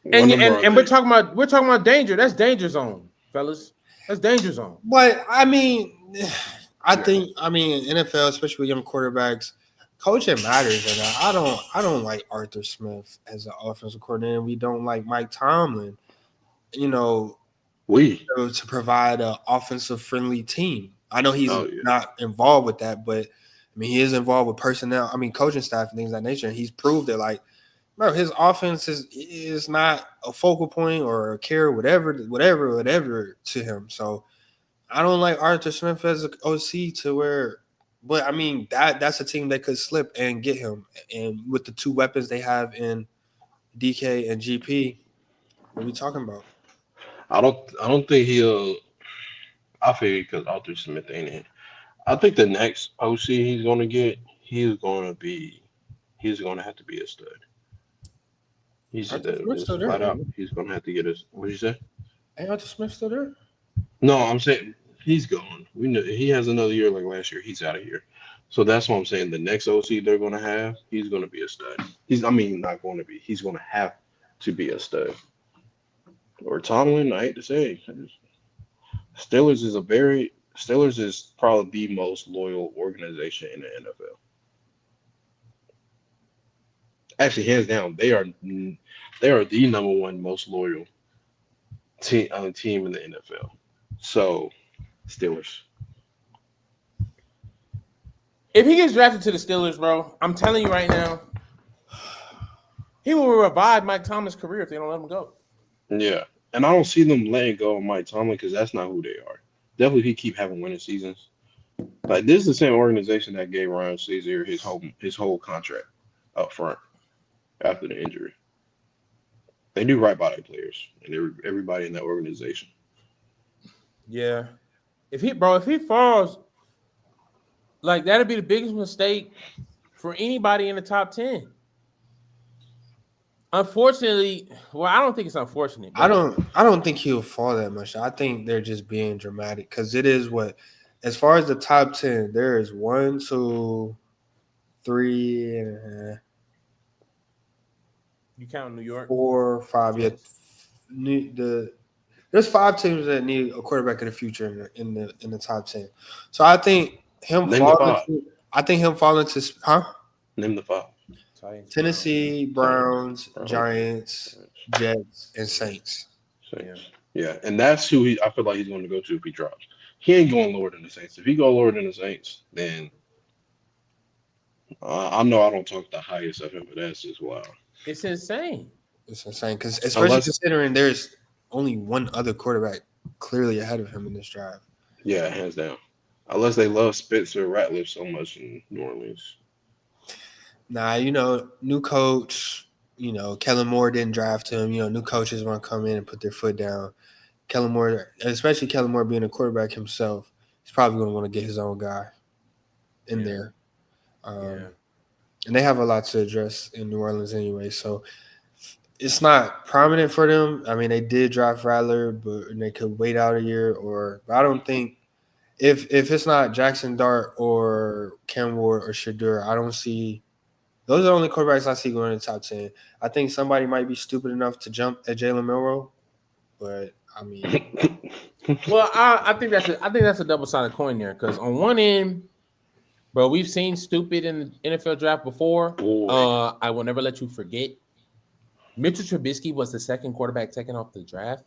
G: And we're talking about danger. That's danger zone, fellas. That's danger zone.
A: But I mean, I think NFL, especially with young quarterbacks, coaching matters. And I don't like Arthur Smith as an offensive coordinator. We don't like Mike Tomlin. To provide an offensive friendly team. I know he's not involved with that, but I mean, he is involved with personnel. I mean, coaching staff and things of that nature. And he's proved that, like, bro, his offense is not a focal point or a care, whatever to him. So I don't like Arthur Smith as an OC to where, but I mean, that's a team that could slip and get him. And with the two weapons they have in DK and GP, what are we talking about?
H: I don't think he'll. I figure because Arthur Smith ain't in. I think the next OC he's gonna get, he's gonna have to be a stud. He's flat out. He's gonna have to get us. What did you say?
A: Ain't Arthur Smith still there?
H: No, I'm saying he's gone. We know he has another year like last year. He's out of here. So that's what I'm saying. The next OC they're gonna have, he's gonna be a stud. He's not going to be. He's gonna have to be a stud. Or Tomlin, I hate to say, Steelers is probably the most loyal organization in the NFL. Actually, hands down, they are the number one most loyal team in the NFL. So, Steelers.
G: If he gets drafted to the Steelers, bro, I'm telling you right now, he will revive Mike Tomlin's career if they don't let him go.
H: Yeah, and I don't see them letting go of Mike Tomlin because that's not who they are. Definitely, if he keep having winning seasons. Like, this is the same organization that gave Ryan Shazier his whole contract up front after the injury. They do right by their players and everybody in that organization.
G: Yeah. If he falls, like that'd be the biggest mistake for anybody in the top 10. Unfortunately, well, I don't think it's unfortunate.
A: I don't think he'll fall that much. I think they're just being dramatic because it is what, as far as the top 10, there is 1, 2, 3,
G: You count New York?
A: 4, 5. Yeah, there's 5 teams that need a quarterback in the future in the top 10. So I think him falling to
H: Name the 5.
A: Tennessee, Browns, Giants, Jets, and Saints.
H: Yeah, and that's who I feel like he's going to go to if he drops. He ain't going lower than the Saints. If he go lower than the Saints, then I know I don't talk the highest of him, but that's just wild.
G: It's insane.
A: It's insane because especially considering there's only one other quarterback clearly ahead of him in this drive.
H: Yeah, hands down. Unless they love Spencer Rattler so much in New Orleans.
A: Nah, new coach, Kellen Moore didn't draft him. New coaches want to come in and put their foot down. Kellen Moore, especially Kellen Moore being a quarterback himself, he's probably going to want to get his own guy in there. And they have a lot to address in New Orleans anyway, so it's not prominent for them. I mean, they did draft Rattler, but they could wait out a year. But I don't think if it's not Jackson Dart or Cam Ward or Shedeur, I don't see. Those are the only quarterbacks I see going in the top 10. I think somebody might be stupid enough to jump at Jalen Milroe, but I mean,
G: well, I think that's a double-sided coin there because on one end, bro, we've seen stupid in the NFL draft before. I will never let you forget. Mitchell Trubisky was the second quarterback taken off the draft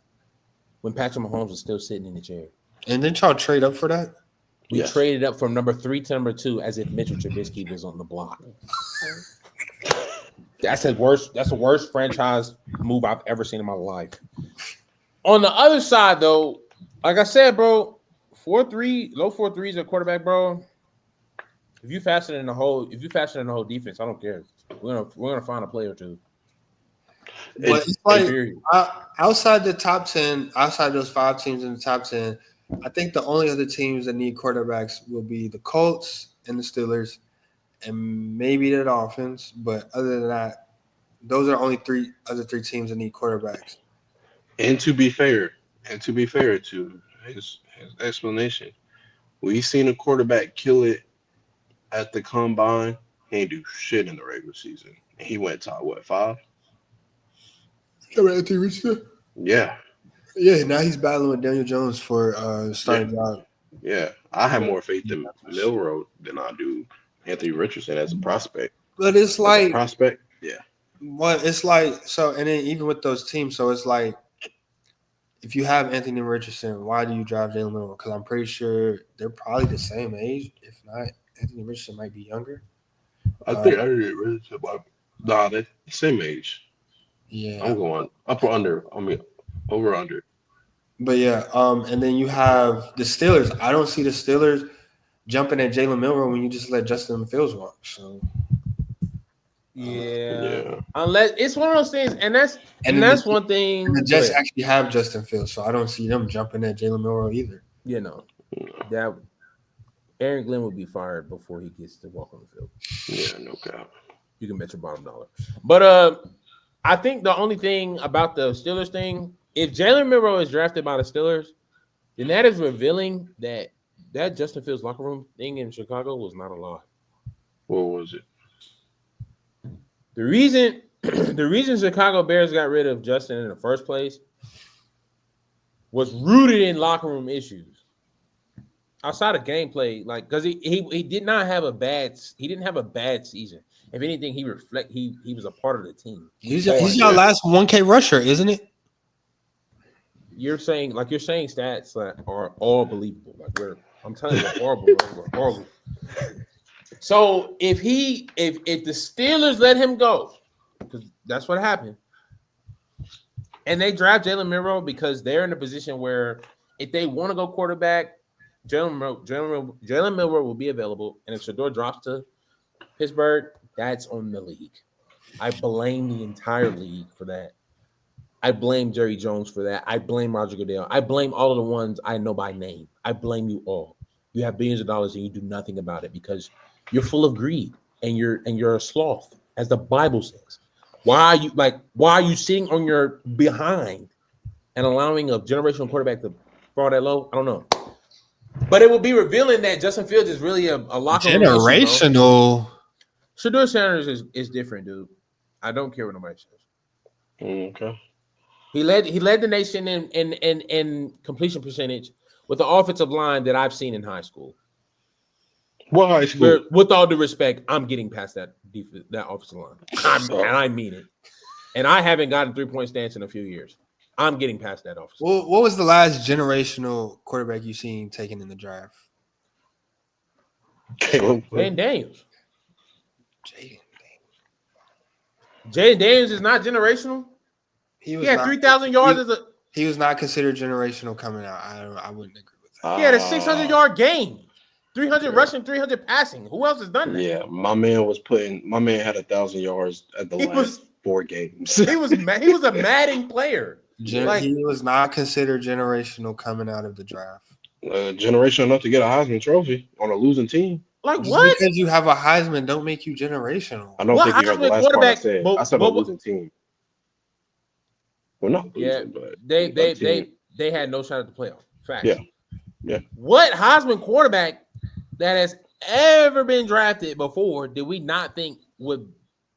G: when Patrick Mahomes was still sitting in the chair.
A: And didn't y'all trade up for that?
G: We traded up from number 3 to number 2 as if Mitchell Trubisky was on the block. That's the worst franchise move I've ever seen in my life. On the other side, though, like I said, bro, 4-3, low 4-3s at quarterback, bro. If you faster than the whole defense, I don't care. We're gonna find a play or two.
A: But it's like outside the top 10, outside those 5 teams in the top 10, I think the only other teams that need quarterbacks will be the Colts and the Steelers, and maybe the Dolphins. But other than that, those are only 3 teams that need quarterbacks.
H: And to be fair to his explanation, we've seen a quarterback kill it at the combine. He ain't do shit in the regular season. And he went top 5?
A: Anthony Richardson?
H: Yeah.
A: Yeah, now he's battling with Daniel Jones for starting job.
H: Yeah, I have more faith in Milroe than I do Anthony Richardson as a prospect.
A: But it's like
H: prospect, yeah.
A: Well, it's like so, and then even with those teams, so it's like if you have Anthony Richardson, why do you draft Jalen Milroe? Because I'm pretty sure they're probably the same age. If not, Anthony Richardson might be younger.
H: I think Anthony Richardson might. Nah, they're the same age.
A: Yeah,
H: I'm going up or under. I mean, over under.
A: But yeah, and then you have the Steelers. I don't see the Steelers jumping at Jalen Milroe when you just let Justin Fields walk. So
G: yeah. Unless it's one of those things, and that's one thing.
A: The Jets actually have Justin Fields, so I don't see them jumping at Jalen Milroe either.
G: That Aaron Glenn would be fired before he gets to walk on the field.
H: Yeah, no doubt.
G: You can bet your bottom dollar. But I think the only thing about the Steelers thing, if Jalen Milroe is drafted by the Steelers, then that is revealing that Justin Fields locker room thing in Chicago was not a lie.
H: What was it?
G: The reason Chicago Bears got rid of Justin in the first place was rooted in locker room issues. Outside of gameplay, like because he didn't have a bad season. If anything, he was a part of the team.
A: He's your last 1K rusher, isn't it?
G: You're saying stats that are all believable. Like I'm telling you, we're horrible. So if the Steelers let him go, because that's what happened, and they draft Jalen Milroe because they're in a position where if they want to go quarterback, Jalen Milroe will be available, and if Shedeur drops to Pittsburgh, that's on the league. I blame the entire league for that. I blame Jerry Jones for that. I blame Roger Goodell. I blame all of the ones I know by name. I blame you all. You have billions of dollars and you do nothing about it because you're full of greed and you're a sloth, as the Bible says. Why are you sitting on your behind and allowing a generational quarterback to fall that low? I don't know. But it will be revealing that Justin Fields is really a locker room
A: generational.
G: Shedeur Sanders is different, dude. I don't care what nobody says.
H: Okay.
G: He led the nation in completion percentage with the offensive line that I've seen in high school.
H: What high school?
G: With all due respect, I'm getting past that offensive line. And I mean it. And I haven't gotten 3-point stance in a few years. I'm getting past that offensive line.
A: What was the last generational quarterback you seen taken in the draft?
G: Jaden Daniels. Jaden Daniels is not generational. He had 3,000 yards.
A: He was not considered generational coming out. I wouldn't agree with that.
G: He had a 600-yard game, 300 rushing, 300 passing. Who else has done that?
H: Yeah, my man had 1,000 yards at the last 4 games.
G: He was a Madden player.
A: He was not considered generational coming out of the draft.
H: Generational enough to get a Heisman Trophy on a losing team.
G: Like
A: Just
G: what?
A: Because you have a Heisman don't make you generational.
H: I don't think you heard the last part I said. I said a losing team. Well, not losing, but
G: they had no shot at the playoff. Fact.
H: Yeah.
G: What Heisman quarterback that has ever been drafted before did we not think would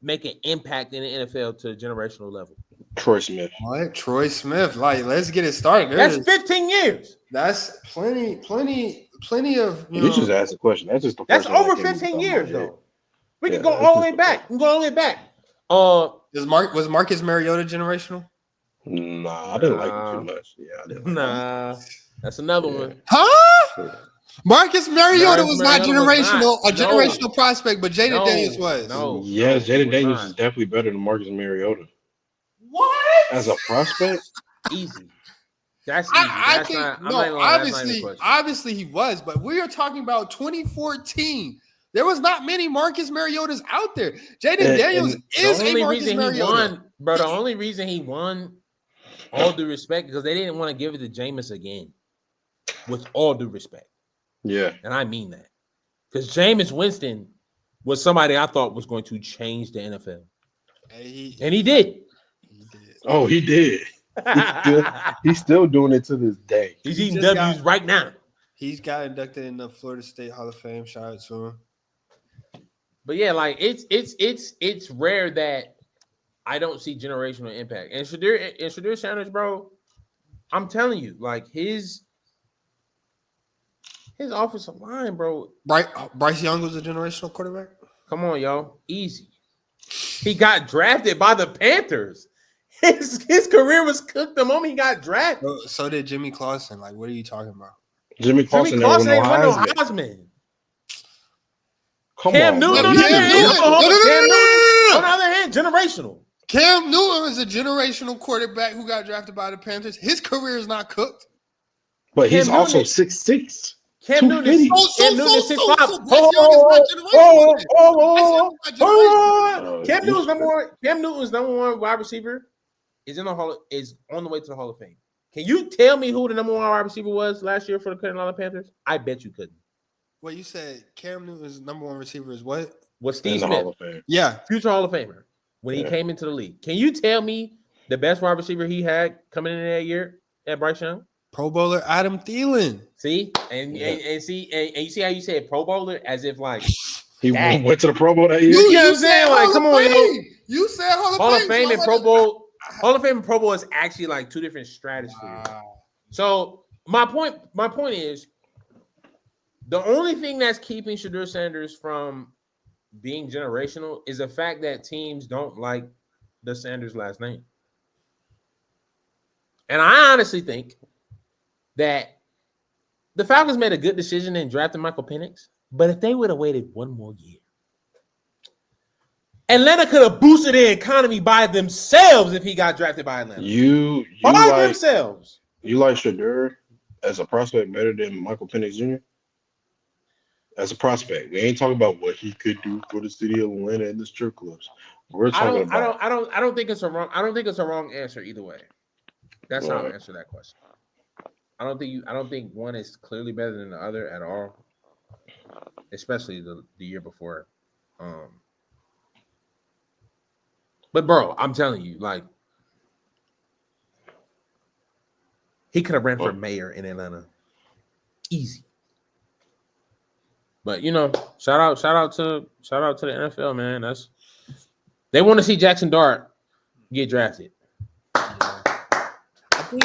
G: make an impact in the NFL to a generational level?
H: Troy Smith.
A: What? Troy Smith. Like, let's get it started.
G: That's 15 years.
A: That's plenty of.
H: You just asked a question. That's just the
G: first. That's over 15 years, though. We can go all the way back. Was
A: Marcus Mariota generational?
H: Nah, I didn't like him too much. Yeah, I didn't.
G: That's another one.
A: Huh? Marcus Mariota was not generational, a generational prospect, but Jaden Daniels was.
H: Yes, Jaden Daniels is definitely better than Marcus Mariota.
A: What?
H: As a prospect?
G: Easy. That's easy.
A: Obviously he was, but we are talking about 2014. There was not many Marcus Mariotas out there. Jaden Daniels is a Marcus Mariota.
G: The only reason he won, all due respect, because they didn't want to give it to Jameis again. With all due respect.
H: Yeah.
G: And I mean that. Because Jameis Winston was somebody I thought was going to change the NFL. And he did.
H: Oh, he did. He's still doing it to this day.
G: He's eating W's right now.
A: He's got inducted in the Florida State Hall of Fame. Shout out to him.
G: But yeah, like it's rare that I don't see generational impact. And Shedeur Sanders, bro, I'm telling you, like his offensive line, bro.
A: Bryce Young was a generational quarterback.
G: Come on, y'all. Easy. He got drafted by the Panthers. His career was cooked the moment he got drafted.
A: So did Jimmy Clausen. Like, what are you talking about?
H: Jimmy Clausen ain't won no Heisman.
G: Cam Newton, on the other hand, generational.
A: Cam Newton is a generational quarterback who got drafted by the Panthers. His career is not cooked.
H: But he's also 6'6".
G: Cam Newton is 6'5". Cam Newton's number one wide receiver is on the way to the Hall of Fame. Can you tell me who the number one wide receiver was last year for the Carolina Panthers? I bet you couldn't.
A: Well, you said Cam Newton's number one receiver is what?
G: Was Steve Smith.
A: Yeah.
G: Future Hall of Famer when he came into the league. Can you tell me the best wide receiver he had coming in that year at Bryce Young?
A: Pro Bowler Adam Thielen.
G: See? And you see how you said Pro Bowler as if like
H: he went to the Pro Bowl that year?
G: You know what I'm saying? Like, come on,
A: you said
G: Hall of Fame and Pro Bowl. Hall of Fame and Pro Bowl is actually like two different stratospheres. Wow. So my point is the only thing that's keeping Shedeur Sanders from being generational is the fact that teams don't like the Sanders last name. And I honestly think that the Falcons made a good decision in drafting Michael Penix, but if they would have waited one more year, Atlanta could have boosted the economy by themselves if he got drafted by Atlanta. Themselves.
H: You like Shedeur as a prospect better than Michael Penix Jr.? As a prospect, we ain't talking about what he could do for the city of Atlanta and the strip clubs. We're talking about.
G: I don't think it's a wrong. I don't think it's a wrong answer either way. That's how I answer that question. I don't think one is clearly better than the other at all, especially the year before. But bro, I'm telling you, like, he could have ran for mayor in Atlanta, easy. But you know, shout out to the NFL, man. They want to see Jackson Dart get drafted.
A: I think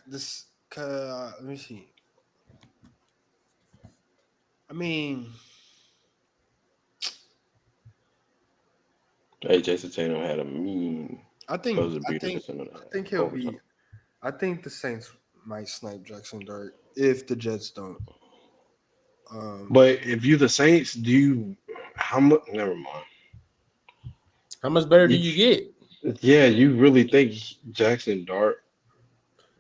A: this. Let me see. I mean,
H: hey, Jason Tatum had a mean.
A: I think he'll be.
H: overtime.
A: I think the Saints might snipe Jackson Dart if the Jets don't.
H: But if you the Saints, do you how much? Never mind.
G: How much better do you get?
H: Yeah, you really think Jackson Dart?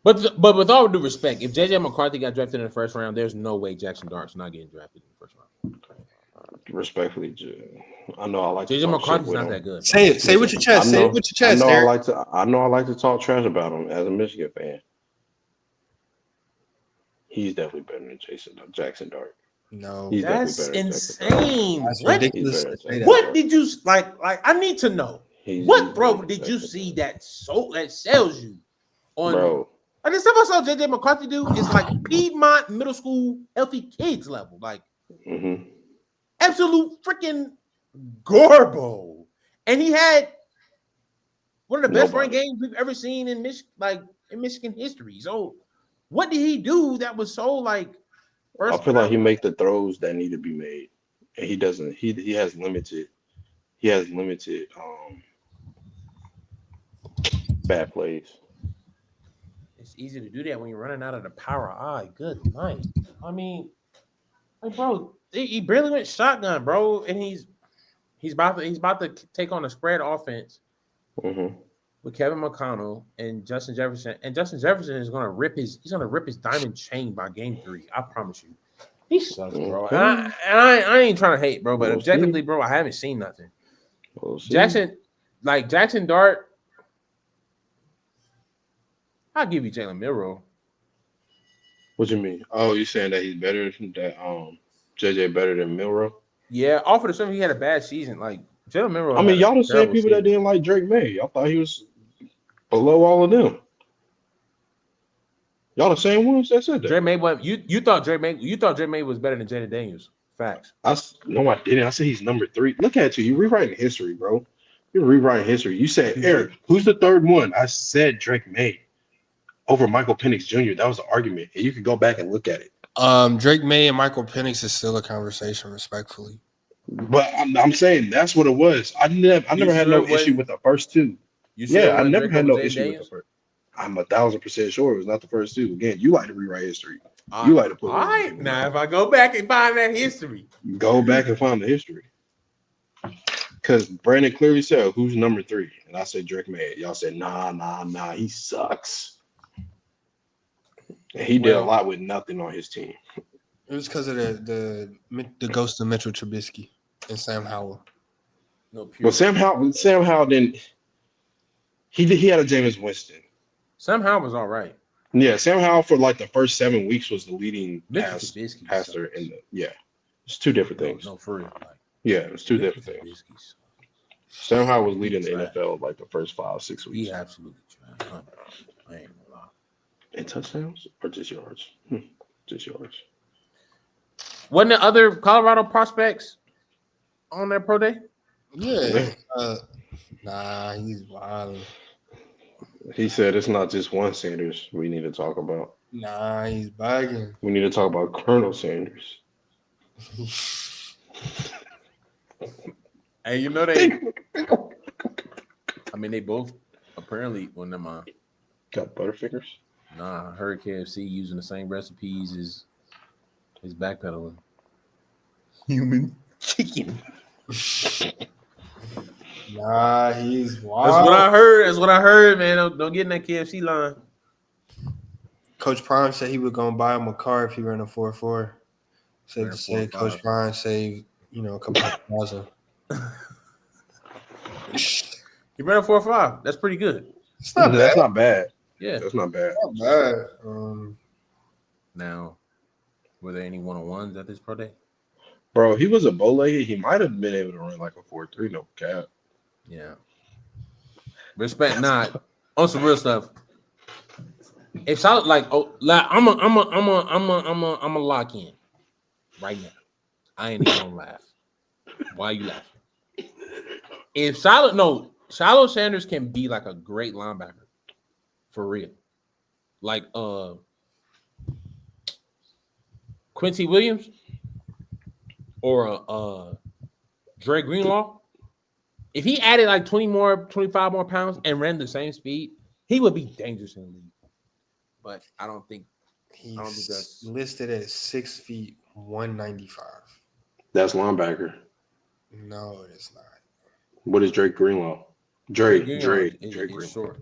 G: But with all due respect, if JJ McCarthy got drafted in the first round, there's no way Jackson Dart's not getting drafted in the first round.
H: Respectfully, I know I like
G: JJ McCarthy's not that good.
A: Say it. Say it with your chest. Say it with your chest.
H: I know I like to talk trash about him as a Michigan fan. He's definitely better than Jackson Dart.
A: No,
G: that's insane.
A: That's ridiculous.
G: What did you like? I need to know. What did you see that sells you on?
H: Bro,
G: like the stuff I saw JJ McCarthy do is like Piedmont middle school healthy kids level, like absolute freaking garbo. And he had one of the best run games we've ever seen in Michigan history. So, what did he do that was so like?
H: I feel like he makes the throws that need to be made, and he doesn't. He has limited. He has limited bad plays.
G: It's easy to do that when you're running out of the power eye. Good night. I mean, like, bro, he barely went shotgun, bro, and he's about to take on a spread offense with Kevin McConnell and Justin Jefferson. And Justin Jefferson is gonna rip his diamond chain by game 3. I promise you. He sucks, bro. And I ain't trying to hate, bro, but objectively, bro, I haven't seen nothing. Jackson Dart. I'll give you Jalen Milroe.
H: What you mean? Oh, you saying that he's better than that? JJ better than Milroe?
G: Yeah, off of the summer, he had a bad season. Like Jalen Milroe.
H: I mean, y'all the same people that didn't like Drake May. Y'all thought he was below all of them. Y'all the same ones that said that.
G: Drake May, you thought Drake May was better than Jaden Daniels. Facts.
H: No, I didn't. I said he's number 3. Look at you. You're rewriting history, bro. You're rewriting history. You said, Eric, who's the third one? I said Drake May over Michael Penix Jr. That was the argument. And you can go back and look at it.
A: Drake May and Michael Penix is still a conversation, respectfully.
H: But I'm saying that's what it was. I never had no issue with the first two. I never had no issue with the first. I'm 1,000% sure it was not the first two. Again, you like to rewrite history. You like to put.
G: All right, now if I go back and find that history,
H: go back and find the history. Because Brandon clearly said, "Who's number 3?" And I said Drake May. Y'all said, "Nah, he sucks." And he did a lot with nothing on his team.
A: It was because of the ghost of Mitchell Trubisky and Sam Howell.
H: Well, Sam Howell didn't. He had a Jameis Winston.
G: Sam Howell was all right.
H: Yeah, Sam Howell for like the first 7 weeks was the leading passer in the. It's two different things.
G: No, for real.
H: It's two different things. Sam Howell was leading the NFL like the first 5-6 weeks.
G: He absolutely tried. I ain't gonna lie.
H: And touchdowns or just yards? Just yards.
G: Wasn't there other Colorado prospects on that pro day?
A: Yeah. Nah, he's wild.
H: He said it's not just one Sanders we need to talk about.
A: Nah, he's bagging.
H: We need to talk about Colonel Sanders.
G: Hey, you know they. I mean, they both apparently when them
H: got Butterfingers.
G: Nah, I heard KFC using the same recipes as his backpedaling. Human chicken.
A: Nah, he's wild.
G: That's what I heard, man. Don't get in that KFC line.
A: Coach Prime said he was gonna buy him a car if he ran a 4.4. Said to say Coach Prime saved, a couple $1,000.
G: He ran a 4.5. That's pretty good.
A: It's not
H: That's
A: bad.
H: not bad.
G: Yeah.
H: That's not bad.
A: Not bad.
G: Now, were there any 1-on-1s at this pro day?
H: Bro, he was a bow-legged. He might have been able to run like a 4.3, no cap.
G: Yeah. Respect not on some real stuff. If Charlotte I'm a lock in right now. I ain't even gonna laugh. Why are you laughing? If Shiloh Sanders can be like a great linebacker for real, like Quincy Williams or Dre Greenlaw. If he added like 25 more pounds and ran the same speed, he would be dangerous in the league. But I don't think
A: He's listed at 6 feet 195.
H: That's linebacker.
A: No, it is not.
H: What is Drake Greenlaw? Drake
G: is
H: Greenlaw.
G: short.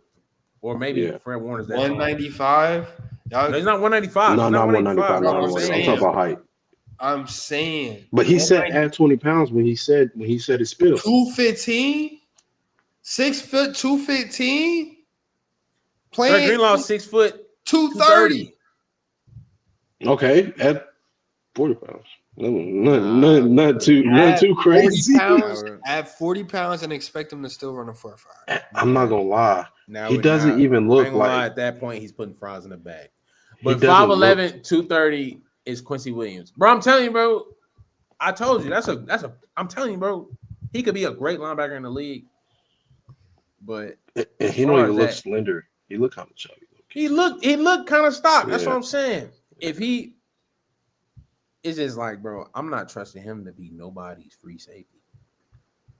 G: Or maybe Fred Warner's that
A: 195.
G: No, he's not 195.
H: No, not 195.
A: No,
H: I'm talking about height.
A: I'm saying.
H: But he said add 20 pounds when he said his spit.
A: 215? 6 foot 215? Playing
G: Greg Greenlaw 6 foot
A: 230.
H: Okay, add 40 pounds. Not too crazy.
A: Add 40 pounds and expect him to still run a 4.5.
H: I'm not gonna lie. He doesn't even look like
G: at that point he's putting fries in the bag. But 5'11", 230 is Quincy Williams. Bro, I'm telling you, bro. I told you I'm telling you, bro. He could be a great linebacker in the league. But
H: he don't even look slender. He look kind of chubby.
G: He looked kind of stock. That's what I'm saying. If he it's just like, bro, I'm not trusting him to be nobody's free safety.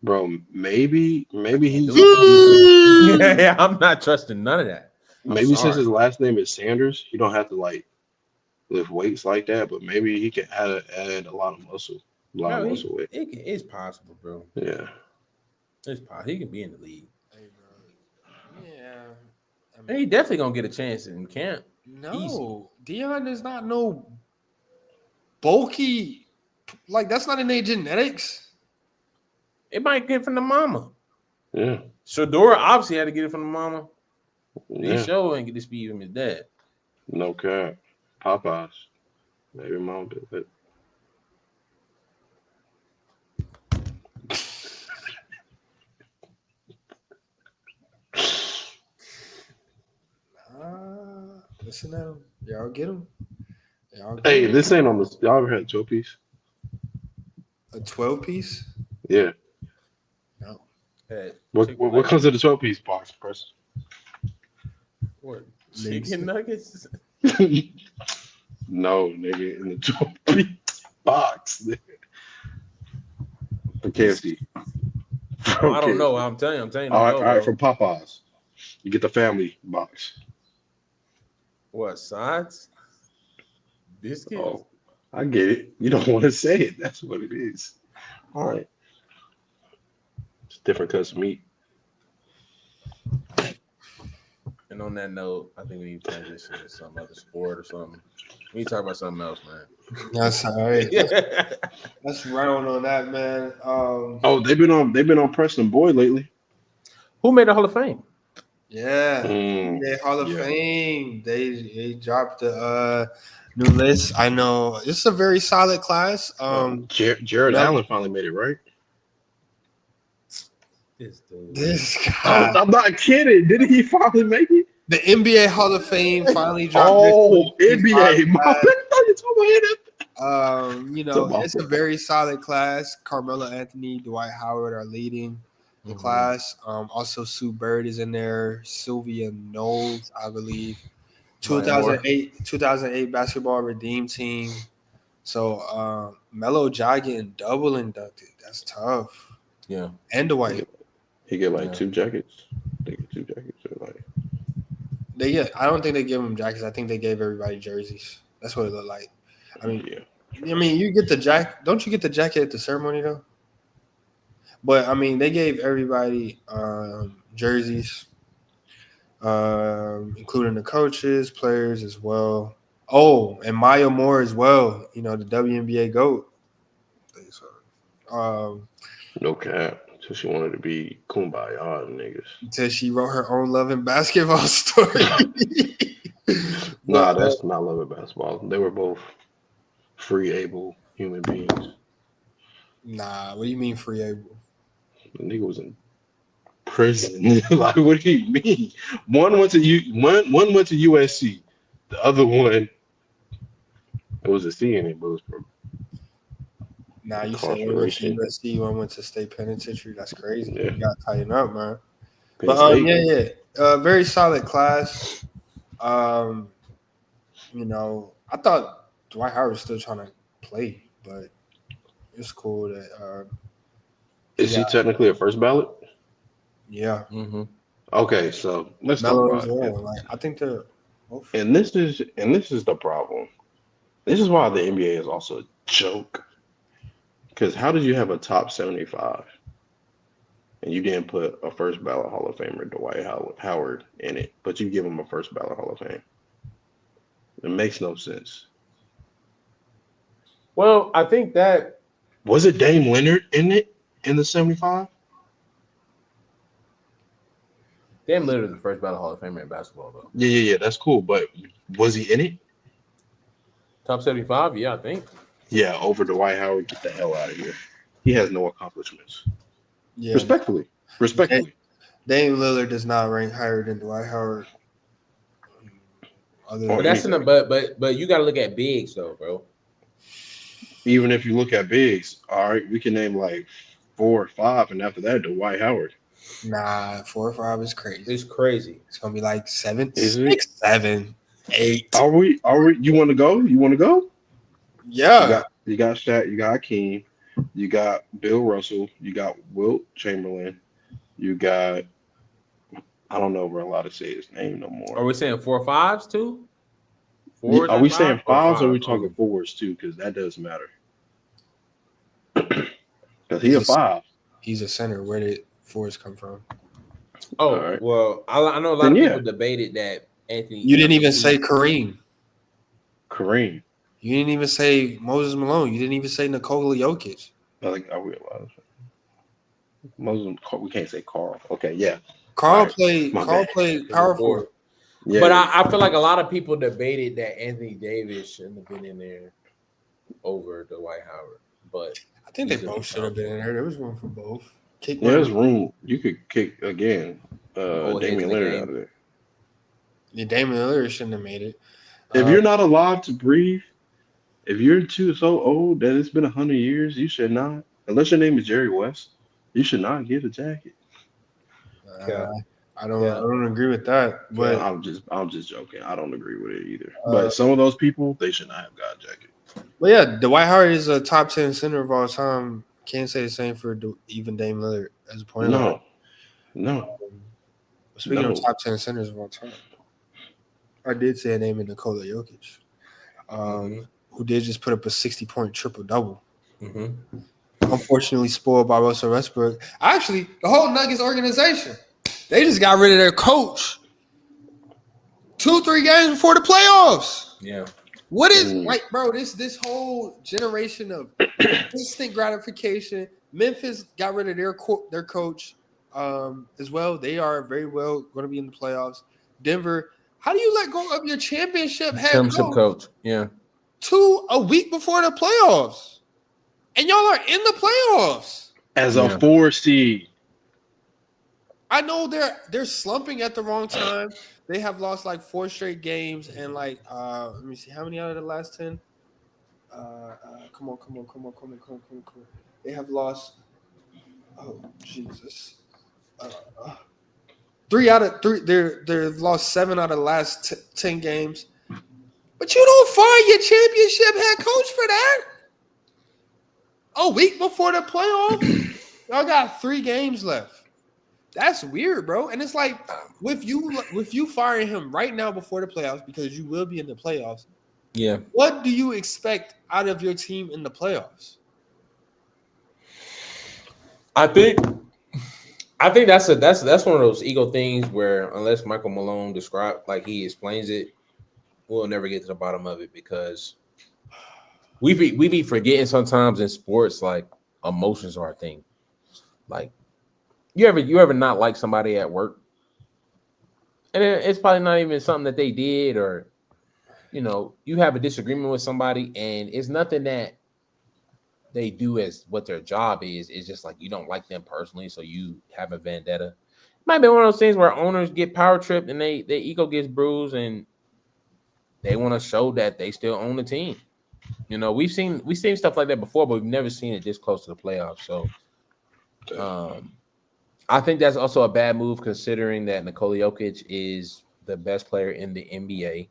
H: Bro, maybe he's
G: yeah, I'm not trusting none of that.
H: Maybe since his last name is Sanders, you don't have to like lift weights like that, but maybe he can add a lot of muscle. Muscle weight.
G: It's possible, bro.
H: Yeah.
G: It's possible. He can be in the league.
A: Hey, bro. Yeah.
G: And he definitely gonna get a chance in camp.
A: No, Dion is not no bulky. Like, that's not in their genetics.
G: It might get from the mama.
H: Yeah.
G: Shador obviously had to get it from the mama.
H: Yeah.
G: He sure ain't get the speed from his dad.
H: No cap. Popeyes. Maybe mom did it.
A: Listen to him. Y'all get him.
H: Hey, this ain't on the. Y'all ever had a 12-piece?
A: A 12-piece?
H: Yeah.
A: No.
H: What comes in the 12-piece box, Chris?
G: What? Chicken nuggets?
H: No, nigga, in the 12-piece box. Nigga. For KFC.
G: I don't know. I'm telling you.
H: All right, from Popeyes. You get the family box.
G: What, sides? Biscuits?
H: Oh, I get it. You don't want to say it. That's what it is. All right. It's different cuts of meat.
G: And on that note, I think we need to transition to some other sport or something. We need to talk about something else, man.
A: That's all right. Let's round on that, man.
H: They've been on Preston Boyd lately.
G: Who made the Hall of Fame?
A: Yeah, the Hall of Fame. They dropped the new list. I know it's a very solid class.
H: Jared Allen finally made it, right?
A: This guy.
H: I'm not kidding. Didn't he finally make it?
A: The NBA Hall of Fame finally dropped.
H: NBA.
A: It's a very solid class. Carmelo Anthony, Dwight Howard are leading the class. Also, Sue Bird is in there. Sylvia Knowles, I believe. 2008 basketball redeem team. So Melo Jai getting double inducted. That's tough.
G: Yeah.
A: And Dwight.
H: He get like 2 jackets. They get 2 jackets.
A: I don't think they give them jackets. I think they gave everybody jerseys. That's what it looked like. You get the jacket. Don't you get the jacket at the ceremony though? But they gave everybody jerseys, including the coaches, players as well. Oh, and Maya Moore as well. The WNBA GOAT.
H: No cap. So she wanted to be kumbaya niggas.
A: Until she wrote her own Love and Basketball story.
H: Nah, that's not Love and Basketball. They were both free, able human beings.
A: Nah, what do you mean free able?
H: The nigga was in prison. Like, what do you mean? One went to USC. The other one, it was a C in it, but it was for
A: Nah, you said one went to USC, one went to state penitentiary. That's crazy.
H: Yeah.
A: You gotta tighten up, man.
H: Penn
A: But
H: State.
A: very solid class. You know, I thought Dwight Howard was still trying to play, but it's cool that
H: Is he technically a first ballot?
A: Yeah.
G: Mm-hmm.
H: Okay, so let's
A: Melo
H: talk
A: as
H: about it.
A: well. Like, I think they're both.
H: And this is the problem. This is why the NBA is also a joke. Because how did you have a top 75 and you didn't put a first ballot Hall of Famer Dwight Howard in it, but you give him a first ballot Hall of Fame? It makes no sense.
G: Well, I think that
H: Was it Dame Leonard in it in the 75?
G: Dame Lillard is the first ballot Hall of Famer in basketball, though.
H: Yeah, that's cool. But was he in it?
G: Top 75, yeah, I think.
H: Yeah, over Dwight Howard. Get the hell out of here. He has no accomplishments.
A: Yeah.
H: Respectfully.
A: Dame Lillard does not rank higher than Dwight Howard.
G: But that's but you got to look at bigs though, bro.
H: Even if you look at bigs, all right, we can name like 4 or 5, and after that, Dwight Howard.
A: Nah, 4 or 5 is crazy.
G: It's crazy.
A: It's gonna be like 7,
H: Is
A: 6, 7, 8.
H: Are we? You want to go? You want to go?
A: Yeah.
H: You got Shaq. You got Hakeem. You got Bill Russell. You got Wilt Chamberlain. You got. I don't know. We're allowed to say his name no more.
G: Are we saying 4 or 5s too?
H: Are we saying 5s or are we talking 4s too? Because that does matter. Because he's a 5.
A: He's a center. Where did 4s come from?
G: Oh,
H: right.
G: Well, I know a lot of people debated that Anthony.
A: You didn't even say Kareem.
H: Kareem.
A: You didn't even say Moses Malone. You didn't even say Nikola Jokic.
H: Like, are we allowed to say? Moses, we can't say Carl. Okay, yeah.
A: Carl played power forward.
H: Yeah.
G: But I feel like a lot of people debated that Anthony Davis shouldn't have been in there over Dwight Howard. But
A: I think they both should have been in there. There was room for both.
H: There's room. You could kick again. Damian Lillard out of there.
A: Yeah, Damian Lillard shouldn't have made it.
H: If you're not alive to breathe, if you're so old that it's been 100 years, you should not. Unless your name is Jerry West, you should not get a jacket.
A: I don't agree with that. But
H: I'm just joking. I don't agree with it either. But some of those people, they should not have got a jacket.
A: But yeah, Dwight Howard is a top 10 center of all time. Can't say the same for even Dame Lillard as a point guard.
H: No.
A: Speaking of top 10 centers of all time, I did say a name in Nikola Jokic, who did just put up a 60-point triple-double.
G: Mm-hmm.
A: Unfortunately spoiled by Russell Westbrook. Actually, the whole Nuggets organization, they just got rid of their coach 2-3 games before the playoffs.
G: Yeah.
A: What is like, bro? This whole generation of instant gratification. Memphis got rid of their coach as well. They are very well going to be in the playoffs. Denver, how do you let go of your championship head coach?
G: Yeah.
A: A week before the playoffs, and y'all are in the playoffs
H: as a 4 seed.
A: I know they're slumping at the wrong time. They have lost like 4 straight games, and like let me see how many out of the last 10. Come on. They have lost. Oh Jesus. 3 out of 3. They've lost 7 out of the last 10 games. But you don't fire your championship head coach for that. A week before the playoffs, y'all got 3 games left. That's weird, bro. And it's like with you firing him right now before the playoffs, because you will be in the playoffs.
G: Yeah.
A: What do you expect out of your team in the playoffs?
G: I think that's one of those ego things where unless Michael Malone he explains it, we'll never get to the bottom of it, because we be forgetting sometimes in sports, like emotions are a thing. Like You ever not like somebody at work, and it's probably not even something that they did, or you have a disagreement with somebody, and it's nothing that they do as what their job is. It's just like you don't like them personally, so you have a vendetta. It might be one of those things where owners get power tripped and their ego gets bruised, and they want to show that they still own the team. We've seen stuff like that before, but we've never seen it this close to the playoffs. So, I think that's also a bad move considering that Nikola Jokic is the best player in the NBA.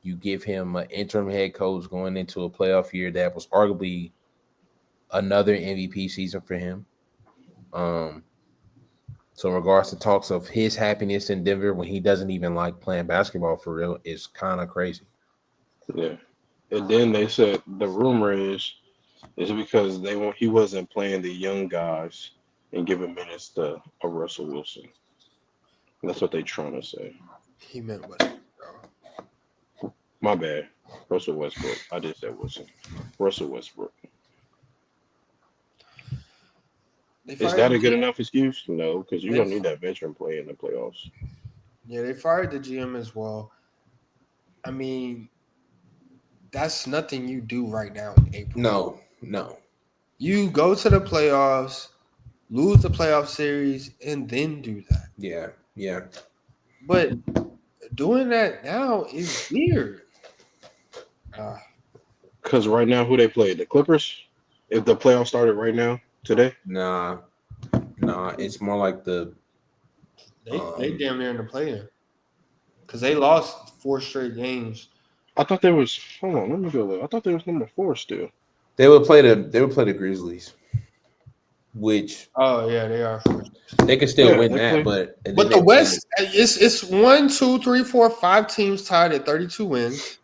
G: You give him an interim head coach going into a playoff year that was arguably another MVP season for him. So in regards to talks of his happiness in Denver when he doesn't even like playing basketball for real is kind of crazy.
H: Yeah. And then they said the rumor is because he wasn't playing the young guys and giving minutes to a Russell Wilson. That's what they're trying to say.
A: He meant Westbrook.
H: My bad. Russell Westbrook. I did say Wilson. Russell Westbrook. Is that a good enough excuse? No, because you're going to need that veteran play in the playoffs.
A: Yeah, they fired the GM as well. I mean, that's nothing you do right now in April.
G: No.
A: You go to the playoffs, lose the playoff series, and then do that.
G: Yeah.
A: But doing that now is weird.
H: Because right now, who they play? The Clippers? If the playoffs started right now, today?
G: Nah. It's more like
A: they damn near in the play-in because they lost 4 straight games.
H: I thought there was. Hold on, let me go there. I thought there was number 4 still.
G: They would play the Grizzlies, which
A: they are.
G: They could still win that, but
A: the West, it's 1, 2, 3, 4, 5 teams tied at 32 wins.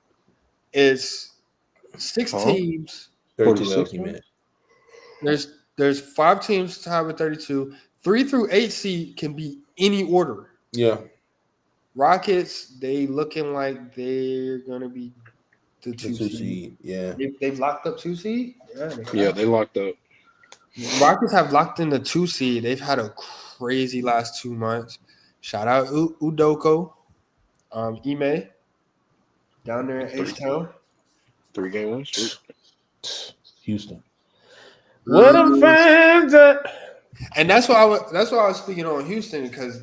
A: It's 6 teams.
G: 32 minutes.
A: There's 5 teams tied with 32. 3 through 8 seed can be any order.
G: Yeah.
A: Rockets, they looking like they're gonna be the 2 seed.
G: Yeah.
A: They've locked up 2 seed.
H: Yeah, they locked up.
A: Rockets have locked in the 2 seed. They've had a crazy last 2 months. Shout out Udoko, Ime, down there in H-Town.
H: 3-game win streak.
G: Houston. What them fans at?
A: And that's why I was speaking on Houston because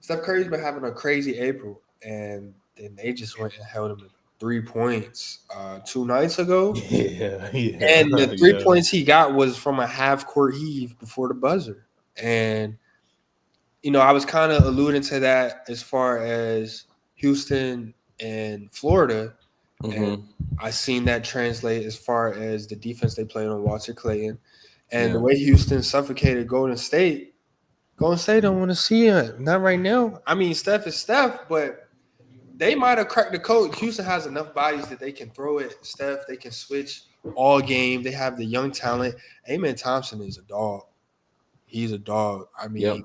A: Steph Curry's been having a crazy April, and then they just went and held him to 3 points 2 nights ago.
G: Yeah.
A: And the 3 points he got was from a half-court heave before the buzzer. And, I was kind of alluding to that as far as Houston and Florida.
G: Mm-hmm.
A: And I seen that translate as far as the defense they played on Walter Clayton. And the way Houston suffocated Golden State don't want to see it. Not right now. I mean, Steph is Steph, but they might have cracked the code. Houston has enough bodies that they can throw it. Steph, they can switch all game. They have the young talent. Amen Thompson is a dog. He's a dog. I mean,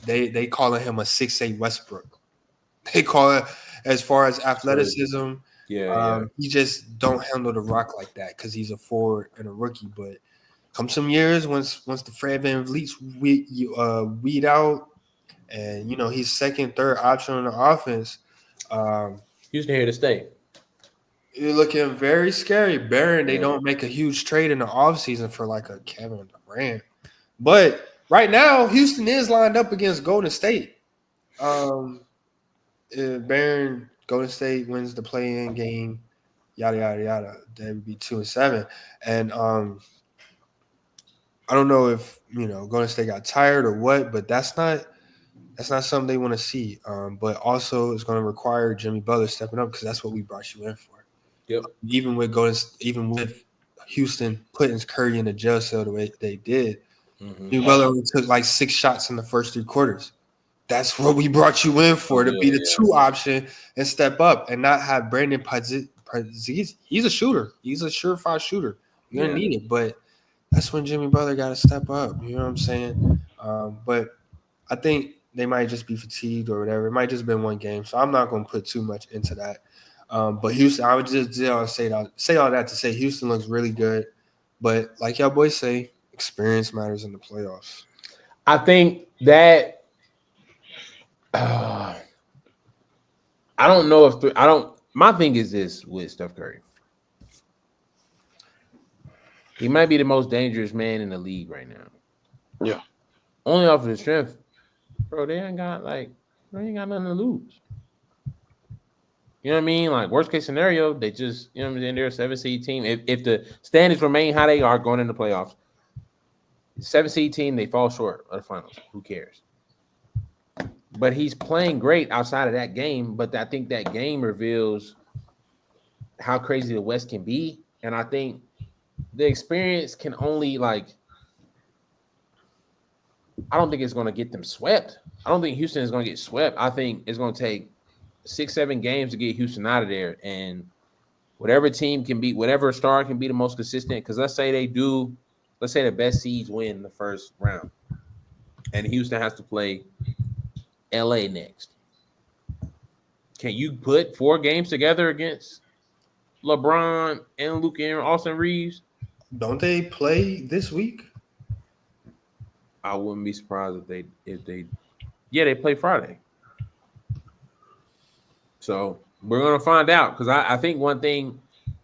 A: they calling him a 6'8" Westbrook. They call it as far as athleticism. He just don't handle the rock like that because he's a forward and a rookie. But come some years, once the Fred VanVleet's weed out, and he's second, third option on the offense.
G: Houston here to stay.
A: You're looking very scary. Barron, they don't make a huge trade in the offseason for like a Kevin Durant. But right now, Houston is lined up against Golden State. Barron, Golden State wins the play-in game, yada, yada, yada. That would be 2-7. And I don't know if, Golden State got tired or what, but that's not something they want to see. But also it's going to require Jimmy Butler stepping up because that's what we brought you in for.
G: Yep.
A: Even with Houston putting Curry in the jail cell the way they did, Jimmy Butler only took like 6 shots in the first 3 quarters. That's what we brought you in for, to be the 2 option and step up and not have Brandon Pazzi. He's a shooter. He's a surefire shooter. You're going to need it, but that's when Jimmy Butler got to step up. You know what I'm saying? But I think they might just be fatigued or whatever. It might just been 1 game, so I'm not going to put too much into that. But Houston, I would just say all that to say Houston looks really good. But like y'all boys say, experience matters in the playoffs.
G: I think that I don't know if I don't. My thing is this with Steph Curry. He might be the most dangerous man in the league right now.
H: Yeah.
G: Only off of his strength, bro. They ain't got nothing to lose. You know what I mean? Like worst case scenario, they just you know what I mean. They're a 7 seed team. If the standings remain how they are going into the playoffs, 7 seed team they fall short of the finals. Who cares? But he's playing great outside of that game. But I think that game reveals how crazy the West can be, and I think the experience can only I don't think it's going to get them swept. I don't think Houston is going to get swept. I think it's going to take 6-7 games to get Houston out of there. And whatever team can be, whatever star can be the most consistent. Because let's say the best seeds win the first round. And Houston has to play LA next. Can you put 4 games together against LeBron and Luka and Austin Reeves?
A: Don't they play this week?
G: I wouldn't be surprised if they play Friday. So we're gonna find out because I think one thing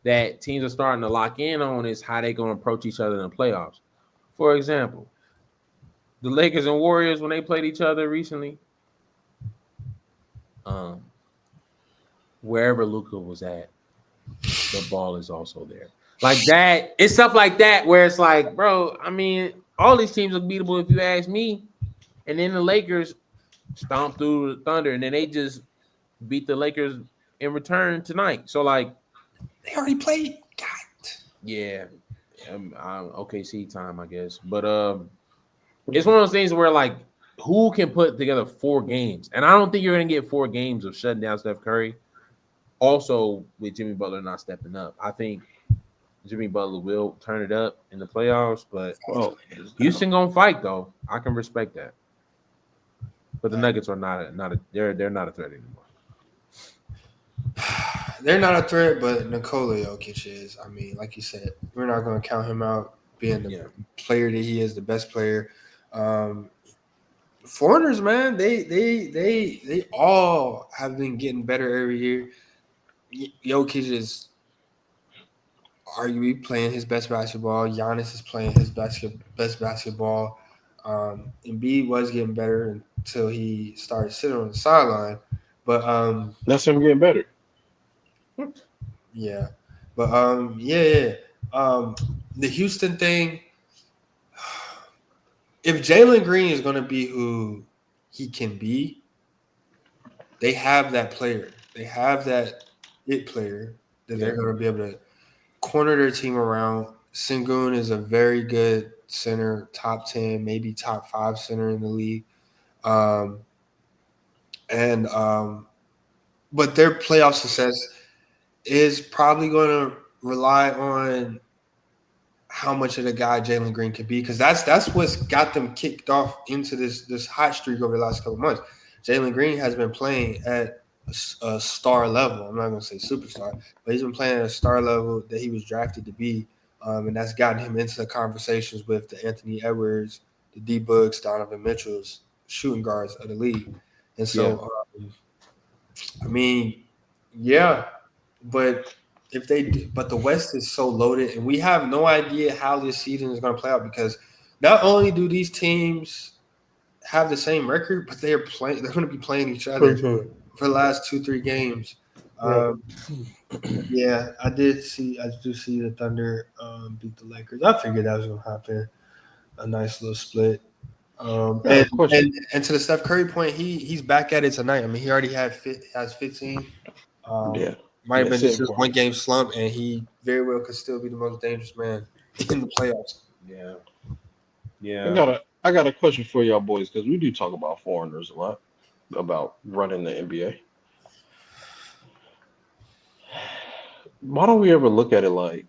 G: that teams are starting to lock in on is how they're gonna approach each other in the playoffs. For example, the Lakers and Warriors when they played each other recently, wherever Luka was at, the ball is also there. Like that, it's stuff like that where it's like, bro, I mean, all these teams are beatable if you ask me. And then the Lakers stomped through the Thunder, and then they just beat the Lakers in return tonight. So, like,
A: they already played. God.
G: Yeah. OKC time, I guess. But it's one of those things where, like, who can put together 4 games? And I don't think you're going to get 4 games of shutting down Steph Curry. Also, with Jimmy Butler not stepping up. I think Jimmy Butler will turn it up in the playoffs, but Houston gonna fight though. I can respect that. But the Nuggets are they're not a threat anymore.
A: They're not a threat, but Nikola Jokic is. I mean, like you said, we're not going to count him out being the player that he is, the best player. Foreigners, man, they all have been getting better every year. Jokic is arguably playing his best basketball. Giannis is playing his best basketball. Embiid was getting better until he started sitting on the sideline. But
H: that's him getting better.
A: Yeah. But the Houston thing, if Jalen Green is going to be who he can be, they have that player. They have that it player that they're going to be able to corner their team around. Sengun is a very good center, top 10, maybe top 5 center in the league. But their playoff success is probably going to rely on how much of the guy Jalen Green could be, because that's what's got them kicked off into this hot streak over the last couple of months. Jalen Green has been playing at a star level. I'm not going to say superstar, but he's been playing at a star level that he was drafted to be, and that's gotten him into the conversations with the Anthony Edwards, the D Books, Donovan Mitchell's shooting guards of the league. And so, I mean, yeah, but the West is so loaded, and we have no idea how this season is going to play out, because not only do these teams have the same record, but they're going to be playing each other for the last 2-3 games. Yeah, I do see the Thunder beat the Lakers. I figured that was going to happen. A nice little split. And to the Steph Curry point, he's back at it tonight. I mean, he already has 15. Might have been just a 1-game slump, and he very well could still be the most dangerous man in the playoffs.
G: Yeah.
H: I got a question for y'all boys, because we do talk about foreigners a lot, about running the NBA. Why don't we ever look at it like,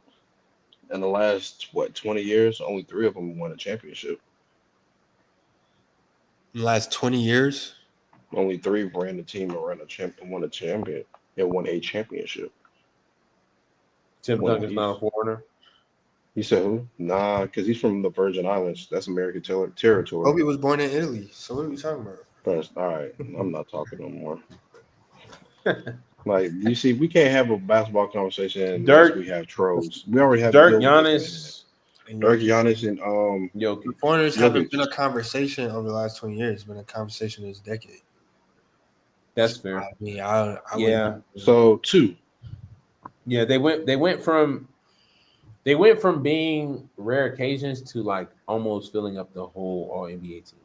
H: in the last 20 years, only 3 of them won a championship?
A: In the last 20 years,
H: only 3 ran the team and won a champion and won a championship.
G: Tim Duncan's not a foreigner.
H: You said who? Nah, because he's from the Virgin Islands. That's American territory.
A: Kobe was born in Italy. So what are we talking about?
H: First, all right, I'm not talking no more. Like, you see, we can't have a basketball conversation unless we have trolls. We already have
G: Dirk,
H: Giannis,
G: Giannis,
H: and
G: Jokic.
A: The foreigners
H: Jokic.
A: haven't been a conversation over the last 20 years. It's been a conversation this decade.
G: That's fair.
A: I mean, I
G: Yeah.
A: wouldn't-
H: So 2.
G: Yeah, they went from being rare occasions to like almost filling up the whole All NBA team.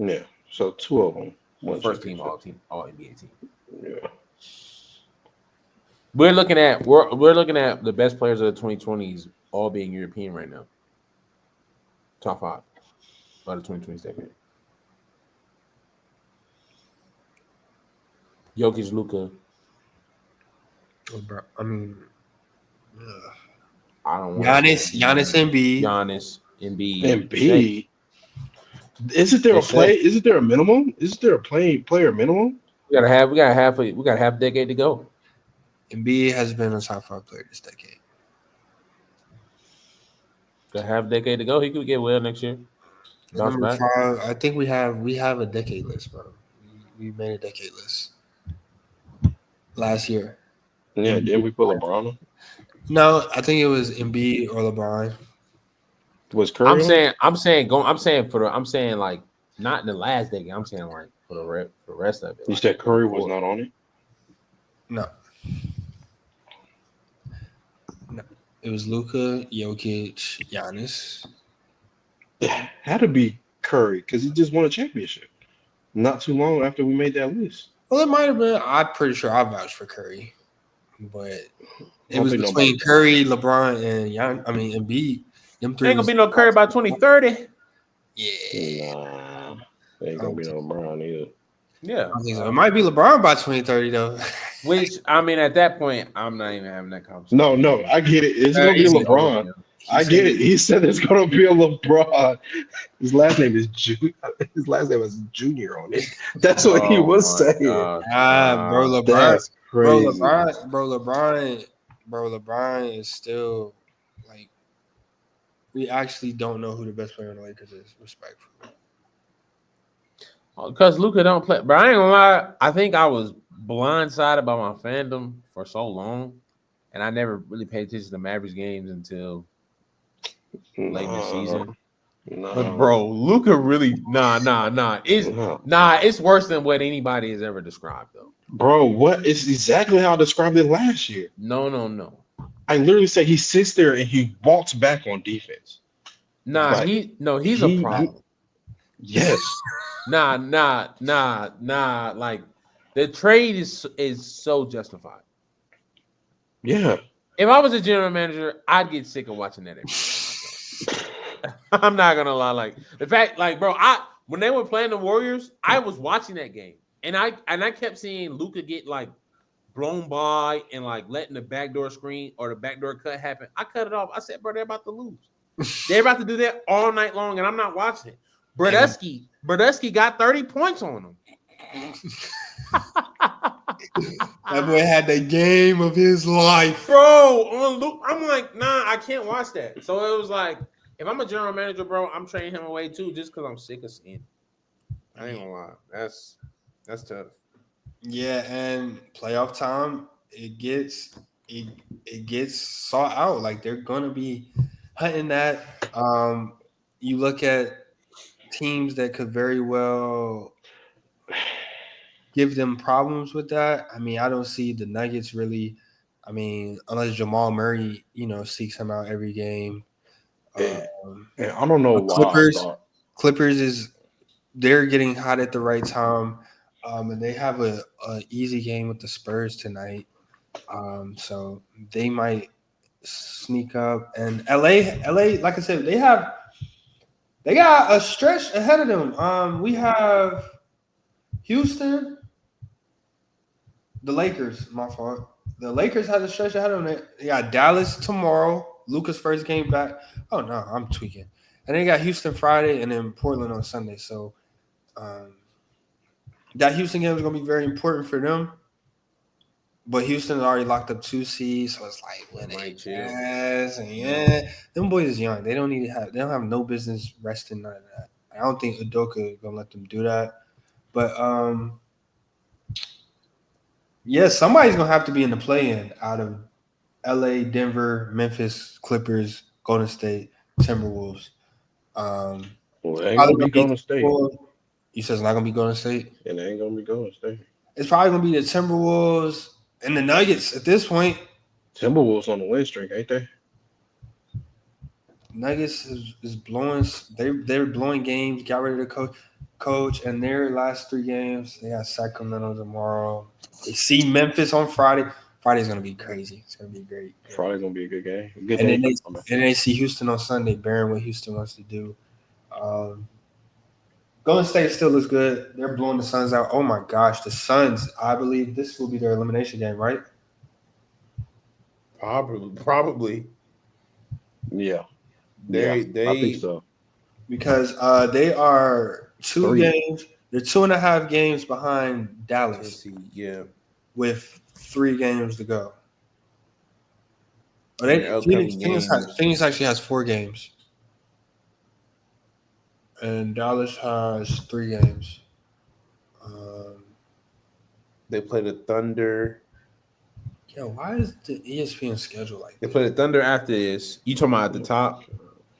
H: Yeah. So 2 of them.
G: First team All NBA team.
H: Yeah.
G: We're looking at the best players of the 2020s all being European right now. Top 5 by the 2020s decade. Jokic, Luka.
A: I mean,
G: I don't want
A: Giannis, Embiid.
G: Giannis, Embiid.
H: Embiid. Isn't there a play? Isn't there a minimum? Isn't there a player minimum?
G: We got half a decade to go.
A: Embiid has been a top 5 player this decade.
G: Got half a decade to go. He could get well next year. Bounce
A: Number
G: back.
A: 5, I think we have a decade list, bro. We made a decade list last year.
H: Yeah, didn't we put LeBron on?
A: No, I think it was Embiid or LeBron.
H: Was Curry?
G: I'm saying like not in the last decade. I'm saying like for the rest of it.
H: You said Curry was not on it?
A: No. It was Luka, Jokic, Giannis.
H: It had to be Curry because he just won a championship not too long after we made that list.
A: Well, it might have been. I'm pretty sure I vouched for Curry, but it was
H: think
A: between
H: nobody-
A: Curry, LeBron, and Embiid. Them 3
G: Ain't gonna be no Curry by 2030.
A: Yeah.
H: Nah, there ain't gonna be no LeBron either.
G: Yeah.
A: I think so. It might be LeBron by 2030 though.
G: Which I mean, at that point, I'm not even having that conversation.
H: No, I get it. It's gonna be
A: easy.
H: LeBron. I get it. He said it's gonna be a LeBron. His last name is Junior on it. That's what he was saying.
G: God.
A: Bro, LeBron.
H: That's crazy.
A: LeBron is still like we actually don't know who the best player on the Lakers is. Respectfully.
G: Because Luka don't play. But I ain't gonna lie, I think I was blindsided by my fandom for so long, and I never really paid attention to Mavericks games until late in the season.
H: No.
G: But bro, Luka really It's worse than what anybody has ever described though.
H: Bro, what is exactly how I described it last year?
G: No.
H: I literally said he sits there and he walks back on defense.
G: He's a problem.
H: Yes.
G: Nah. Like the trade is so justified.
H: Yeah.
G: If I was a general manager, I'd get sick of watching that every time. I'm not gonna lie. Like the fact, like, bro, when they were playing the Warriors, I was watching that game, and I kept seeing Luka get like blown by and like letting the backdoor screen or the backdoor cut happen. I cut it off. I said, bro, they're about to lose. They're about to do that all night long, and I'm not watching it. Brodusky got 30 points on him.
A: That boy had the game of his life,
G: bro. On Luke, I'm like, nah, I can't watch that. So it was like, if I'm a general manager, bro, I'm trading him away too, just because I'm sick of seeing it. I ain't gonna lie, that's tough.
A: Yeah, and playoff time, it gets sought out. Like they're gonna be hunting that. You look at teams that could very well give them problems with that. I mean, I don't see the Nuggets really. I mean, unless Jamal Murray, seeks him out every game.
H: And I don't know why.
A: Clippers they're getting hot at the right time, and they have a easy game with the Spurs tonight. So they might sneak up. And LA, like I said, they got a stretch ahead of them. We have Houston, the Lakers. My fault. The Lakers have a stretch ahead of them. They got Dallas tomorrow. Luka's first game back. Oh no, I'm tweaking. And they got Houston Friday and then Portland on Sunday. So that Houston game is going to be very important for them. But Houston's already locked up 2 seeds, so it's like what
G: Might chill.
A: and them boys is young. They don't have no business resting none of that. I don't think Udoka is gonna let them do that. But yeah, somebody's gonna have to be in the play-in out of LA, Denver, Memphis, Clippers, Golden State, Timberwolves.
H: Well, it ain't gonna be Golden State.
A: You said it's not gonna be Golden State?
H: It ain't gonna be Golden State.
A: It's probably gonna be the Timberwolves and the Nuggets at this point.
H: Timberwolves on the win streak, ain't they?
A: Nuggets is blowing. They're blowing games. Got rid of the coach, and their last 3 games. They got Sacramento tomorrow. They see Memphis on Friday. Friday's gonna be crazy. It's gonna be great.
H: Friday's gonna be a good game.
A: And then they see Houston on Sunday. Bearing what Houston wants to do. Golden State still looks good. They're blowing the Suns out. Oh my gosh, the Suns! I believe this will be their elimination game, right?
G: Probably.
H: Yeah.
G: They
H: I think so.
A: Because they are 2 games. They're 2.5 games behind Dallas.
G: Yeah.
A: With 3 games to go. Phoenix actually has 4 games. And Dallas has 3 games.
G: They play the Thunder.
A: Yeah, why is the ESPN schedule like
G: They play the Thunder after this. You talking about at the top?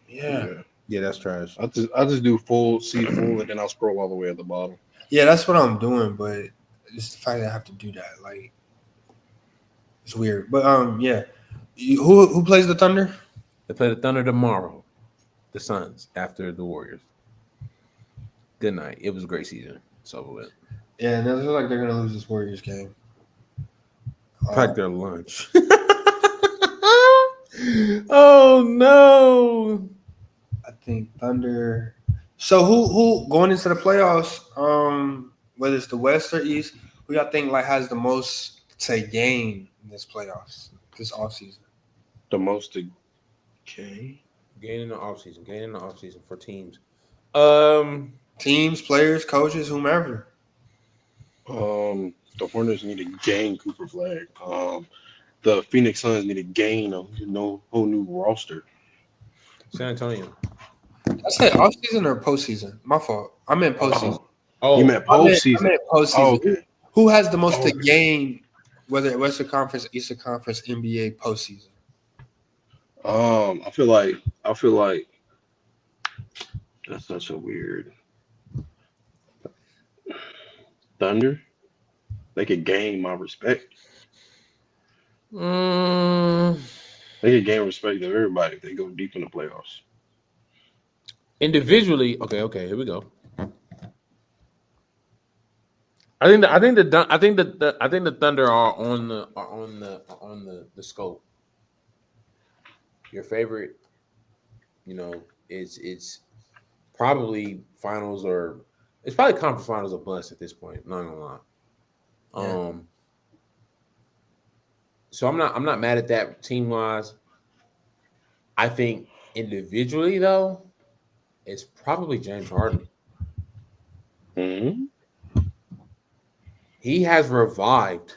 A: Yeah.
G: Yeah, that's trash.
H: I just do full, and then I'll scroll all the way at the bottom.
A: Yeah, that's what I'm doing, but it's the fact that I have to do that. Like, it's weird. But yeah. Who plays the Thunder?
G: They play the Thunder tomorrow. The Suns after the Warriors. Good night. It was a great season. It's over with.
A: Yeah, and it looks like they're gonna lose this Warriors game.
G: Pack their lunch. Oh no!
A: I think Thunder. So who going into the playoffs? Whether it's the West or East, who y'all think like has the most to gain in this playoffs this offseason?
H: The most to gain?
G: Gain in the offseason for teams.
A: Teams, players, coaches, whomever.
H: The Hornets need to gain Cooper Flag. The Phoenix Suns need to gain a whole new roster.
G: San Antonio.
A: I said offseason or postseason? My fault. I meant postseason.
H: Oh, you meant postseason.
A: I meant postseason.
H: Oh, okay.
A: Who has the most to gain, whether Western Conference, Eastern Conference, NBA postseason?
H: I feel like that's such a weird Thunder. They could gain my respect. They could gain respect of everybody if they go deep in the playoffs.
G: Individually, okay, here we go. I think the Thunder are on the scope. Your favorite, it's probably finals or it's probably conference finals or bust at this point. Not gonna lie.
A: Yeah.
G: So I'm not mad at that team wise. I think individually though, it's probably James Harden.
H: Mm-hmm.
G: He has revived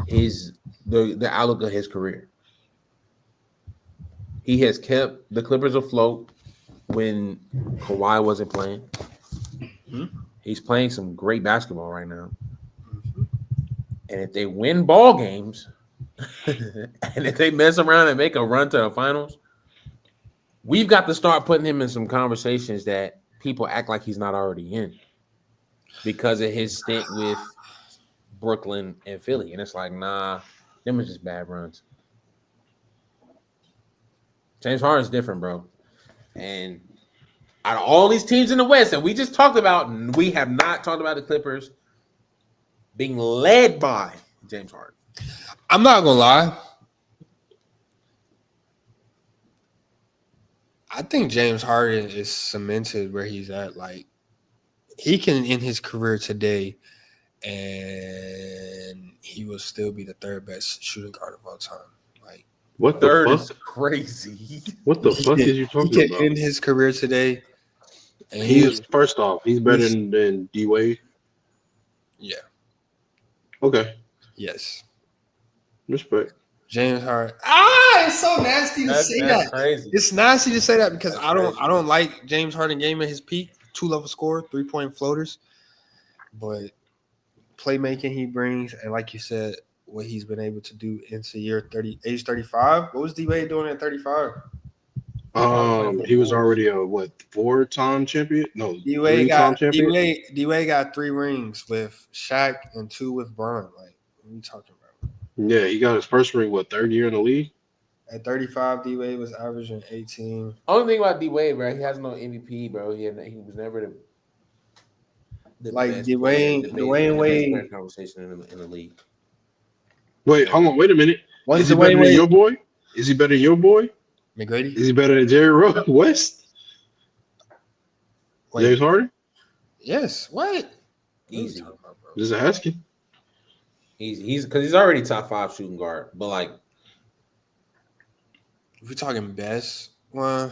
G: the outlook of his career. He has kept the Clippers afloat when Kawhi wasn't playing.
A: Mm-hmm.
G: He's playing some great basketball right now. Mm-hmm. And if they win ball games, and if they mess around and make a run to the finals, we've got to start putting him in some conversations that people act like he's not already in because of his stint with Brooklyn and Philly. And it's like, nah, them are just bad runs. James Harden's different, bro. And out of all these teams in the West that we just talked about, we have not talked about the Clippers being led by James Harden.
A: I'm not gonna lie. I think James Harden is cemented where he's at. Like, he can end his career today, and he will still be the 3rd best shooting guard of all time. Like,
H: what the
G: third
H: fuck?
G: is crazy.
H: What the fuck is you talking
A: he
H: about?
A: can end his career today. And
H: He's first off, he's better than D Wade.
A: Yeah.
H: Okay.
A: Yes.
H: Respect.
A: James Harden. It's so nasty to say
G: That's
A: that.
G: crazy.
A: It's nasty to say that because
G: That's
A: I
G: crazy.
A: don't like James Harden game at his peak. 2-level score, 3-point floaters, but playmaking he brings, and like you said, what he's been able to do into age 35. What was D-Wade doing at 35?
H: He was already a 4-time champion? No,
A: D-Wade
H: 3-time
A: got
H: champion.
A: D-Wade got 3 rings with Shaq and 2 with Bron. Like, what are you talking about?
H: Yeah, he got his first ring. Third year in the league?
A: At 35, D-Wade was averaging 18.
G: Only thing about D-Wade, bro, he has no MVP, bro. He was never the
A: Like
G: best
A: Dwayne
G: player,
A: Wade.
G: best conversation in the league.
H: Wait, hold on. Wait a minute.
A: Once
H: Is he better
A: Dwayne
H: than
A: Wade
H: your boy? Is he better than your boy?
A: McGrady?
H: Is he better than Jerry West?
A: Wait,
H: James Harden?
A: yes. What?
G: Easy.
H: Just asking.
G: He's because he's already top 5 shooting guard, but like
A: If we're talking best, well,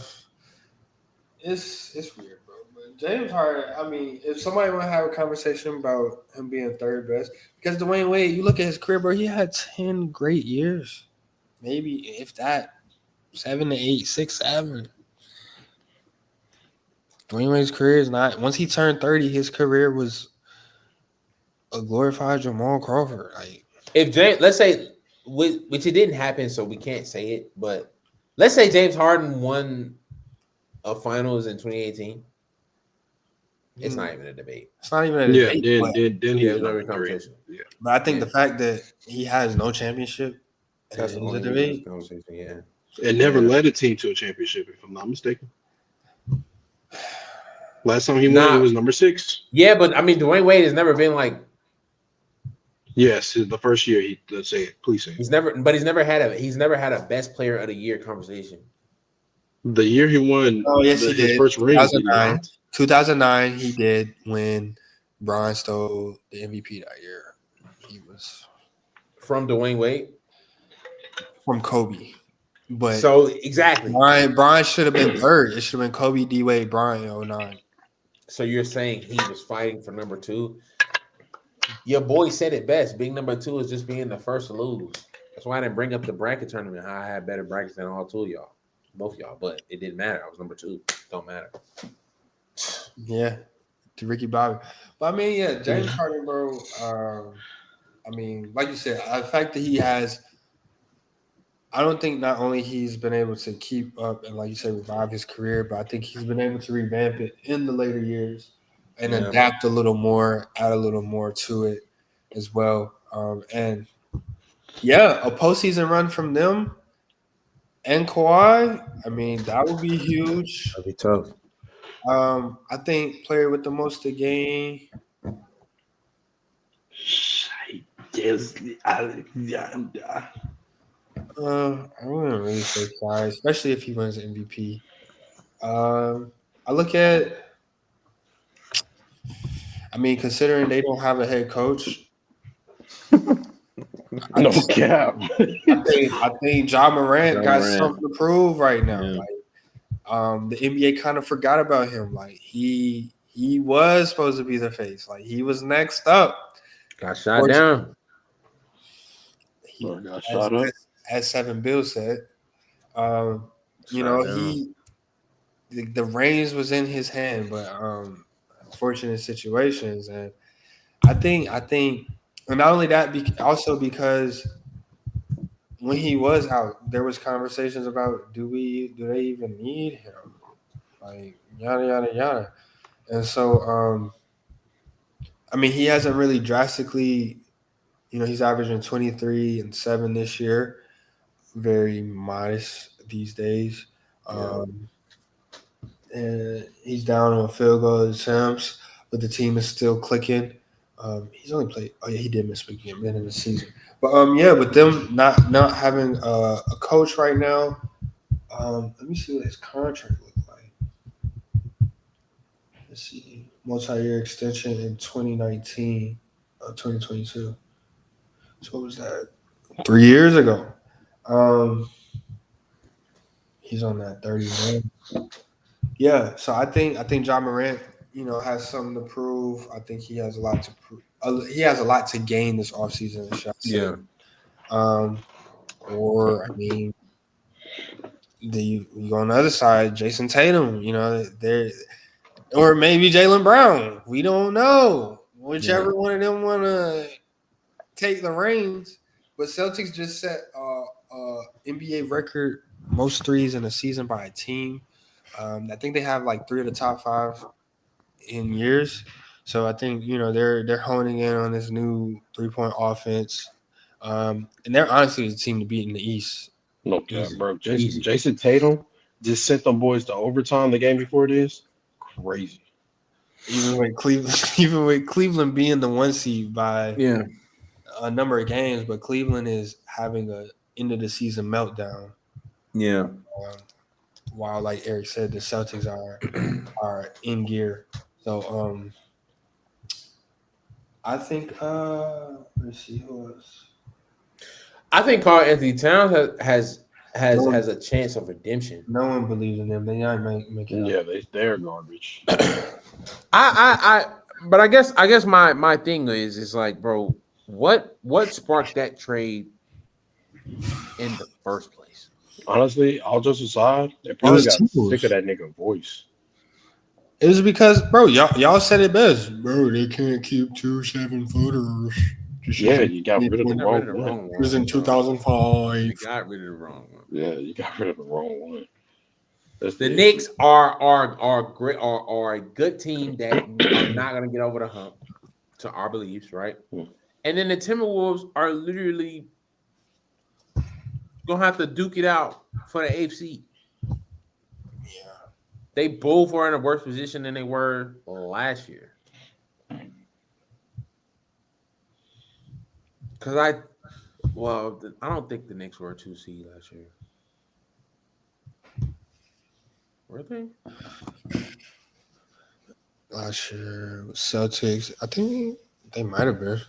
A: it's weird, bro. But James Harden, I mean, if somebody want to have a conversation about him being third best, because Dwayne Wade, you look at his career, bro, he had 10 great years, maybe if that, 7 to 8, 6, 7. Dwayne Wade's career is not. Once he turned 30, his career was a glorified Jamal Crawford. Like,
G: if James, let's say, which it didn't happen, so we can't say it, but let's say James Harden won a finals in 2018. It's not even a debate.
A: It's not even a debate.
H: Then he's
G: not
H: number
G: a
H: 3.
G: conversation.
H: Yeah.
A: But I think the fact that he has no championship,
G: That's
A: is
G: the
A: a
G: only
A: debate.
G: conversation. Yeah.
H: And never led a team to a championship, if I'm not mistaken. Last time he won, he was number 6.
G: Yeah, but I mean, Dwayne Wade has never been like.
H: Yes, the first year let's say it. Please say it.
G: He's never had a best player of the year conversation.
H: The year he won,
A: he
H: his
A: did.
H: first ring,
A: 2009. 2009, he did when Bron stole the MVP that year. He was
G: from Dwayne Wade,
A: from Kobe. But
G: so exactly,
A: Bron should have been third. It should have been Kobe, D-Wade, Bron in 09.
G: So you're saying he was fighting for number 2? Your boy said it best. Being number 2 is just being the first to lose. That's why I didn't bring up the bracket tournament. How I had better brackets than all 2 of y'all, both y'all. But it didn't matter. I was number 2. Don't matter.
A: Yeah, to Ricky Bobby. But I mean, yeah, James Harden, bro. I mean, like you said, the fact that he has. I don't think not only he's been able to keep up and, like you said, revive his career, but I think he's been able to revamp it in the later years and adapt a little more, add a little more to it as well. And yeah, a postseason run from them and Kawhi, I mean, that would be huge.
G: That'd be tough.
A: I think player with the most to gain. I wouldn't really say sorry, especially if he wins MVP. I look at, I mean, considering they don't have a head coach.
H: No cap.
A: I think Ja Morant got something to prove right now.
F: Yeah.
A: Like, the NBA kind of forgot about him. Like he was supposed to be the face. Like he was next up.
G: Got shot down.
H: Got shot up.
A: As 7 Bill said, you know, the reins was in his hand, but unfortunate situations. And I think, and not only that, also because when he was out, there was conversations about do they even need him? Like yada yada yada. And so I mean, he hasn't really drastically, you know, he's averaging 23 and 7 this year. Very modest these days. And he's down on field goal attempts, but the team is still clicking. He's only played. Oh yeah, he did miss a game in the season. But yeah, with them not having a coach right now, let me see what his contract looks like. Let's see, multi-year extension in 2019, 2022. So what was that? 3 years ago. He's on that 30 man. Yeah, so I think Ja Morant, you know, has something to prove. I think he has a lot to prove. he has a lot to gain this offseason.
G: Yeah.
A: Or I mean, you go on the other side, Jason Tatum. You know, or maybe Jaylen Brown. We don't know. Whichever one of them want to take the reins. But Celtics just set NBA record most threes in a season by a team. I think they have like 3 of the top 5 in years. So I think they're honing in on this new 3-point offense, and they're honestly the team to beat in the East.
H: No cap, bro. Jason Tatum just sent them boys to overtime the game before this. Crazy.
A: Even with Cleveland being the 1 seed by a number of games, but Cleveland is having a end of the season meltdown.
G: Yeah.
A: While, like Eric said, the Celtics are in gear. So I think let's see who else.
G: I think Karl Anthony Towns has a chance of redemption.
A: No one believes in them. They not make it.
H: Yeah, they're garbage.
G: But I guess my thing is like, bro, what sparked that trade in the first place?
H: Honestly, all jokes aside, they probably got sick of that nigga voice.
A: It was because, bro, y'all said it best. Bro, they can't keep 2 7-footers.
H: Yeah, you got rid of the wrong one.
A: It was in 2005.
G: You got rid of the wrong one.
H: Yeah, you got rid of the wrong one.
G: The Knicks are great, are a good team that are not gonna get over the hump, to our beliefs, right? And then the Timberwolves are literally gonna have to duke it out for the AFC.
A: Yeah,
G: they both are in a worse position than they were last year. Because I don't think the Knicks were a 2 seed last year. Were they?
A: Last year, Celtics, I think they might have been.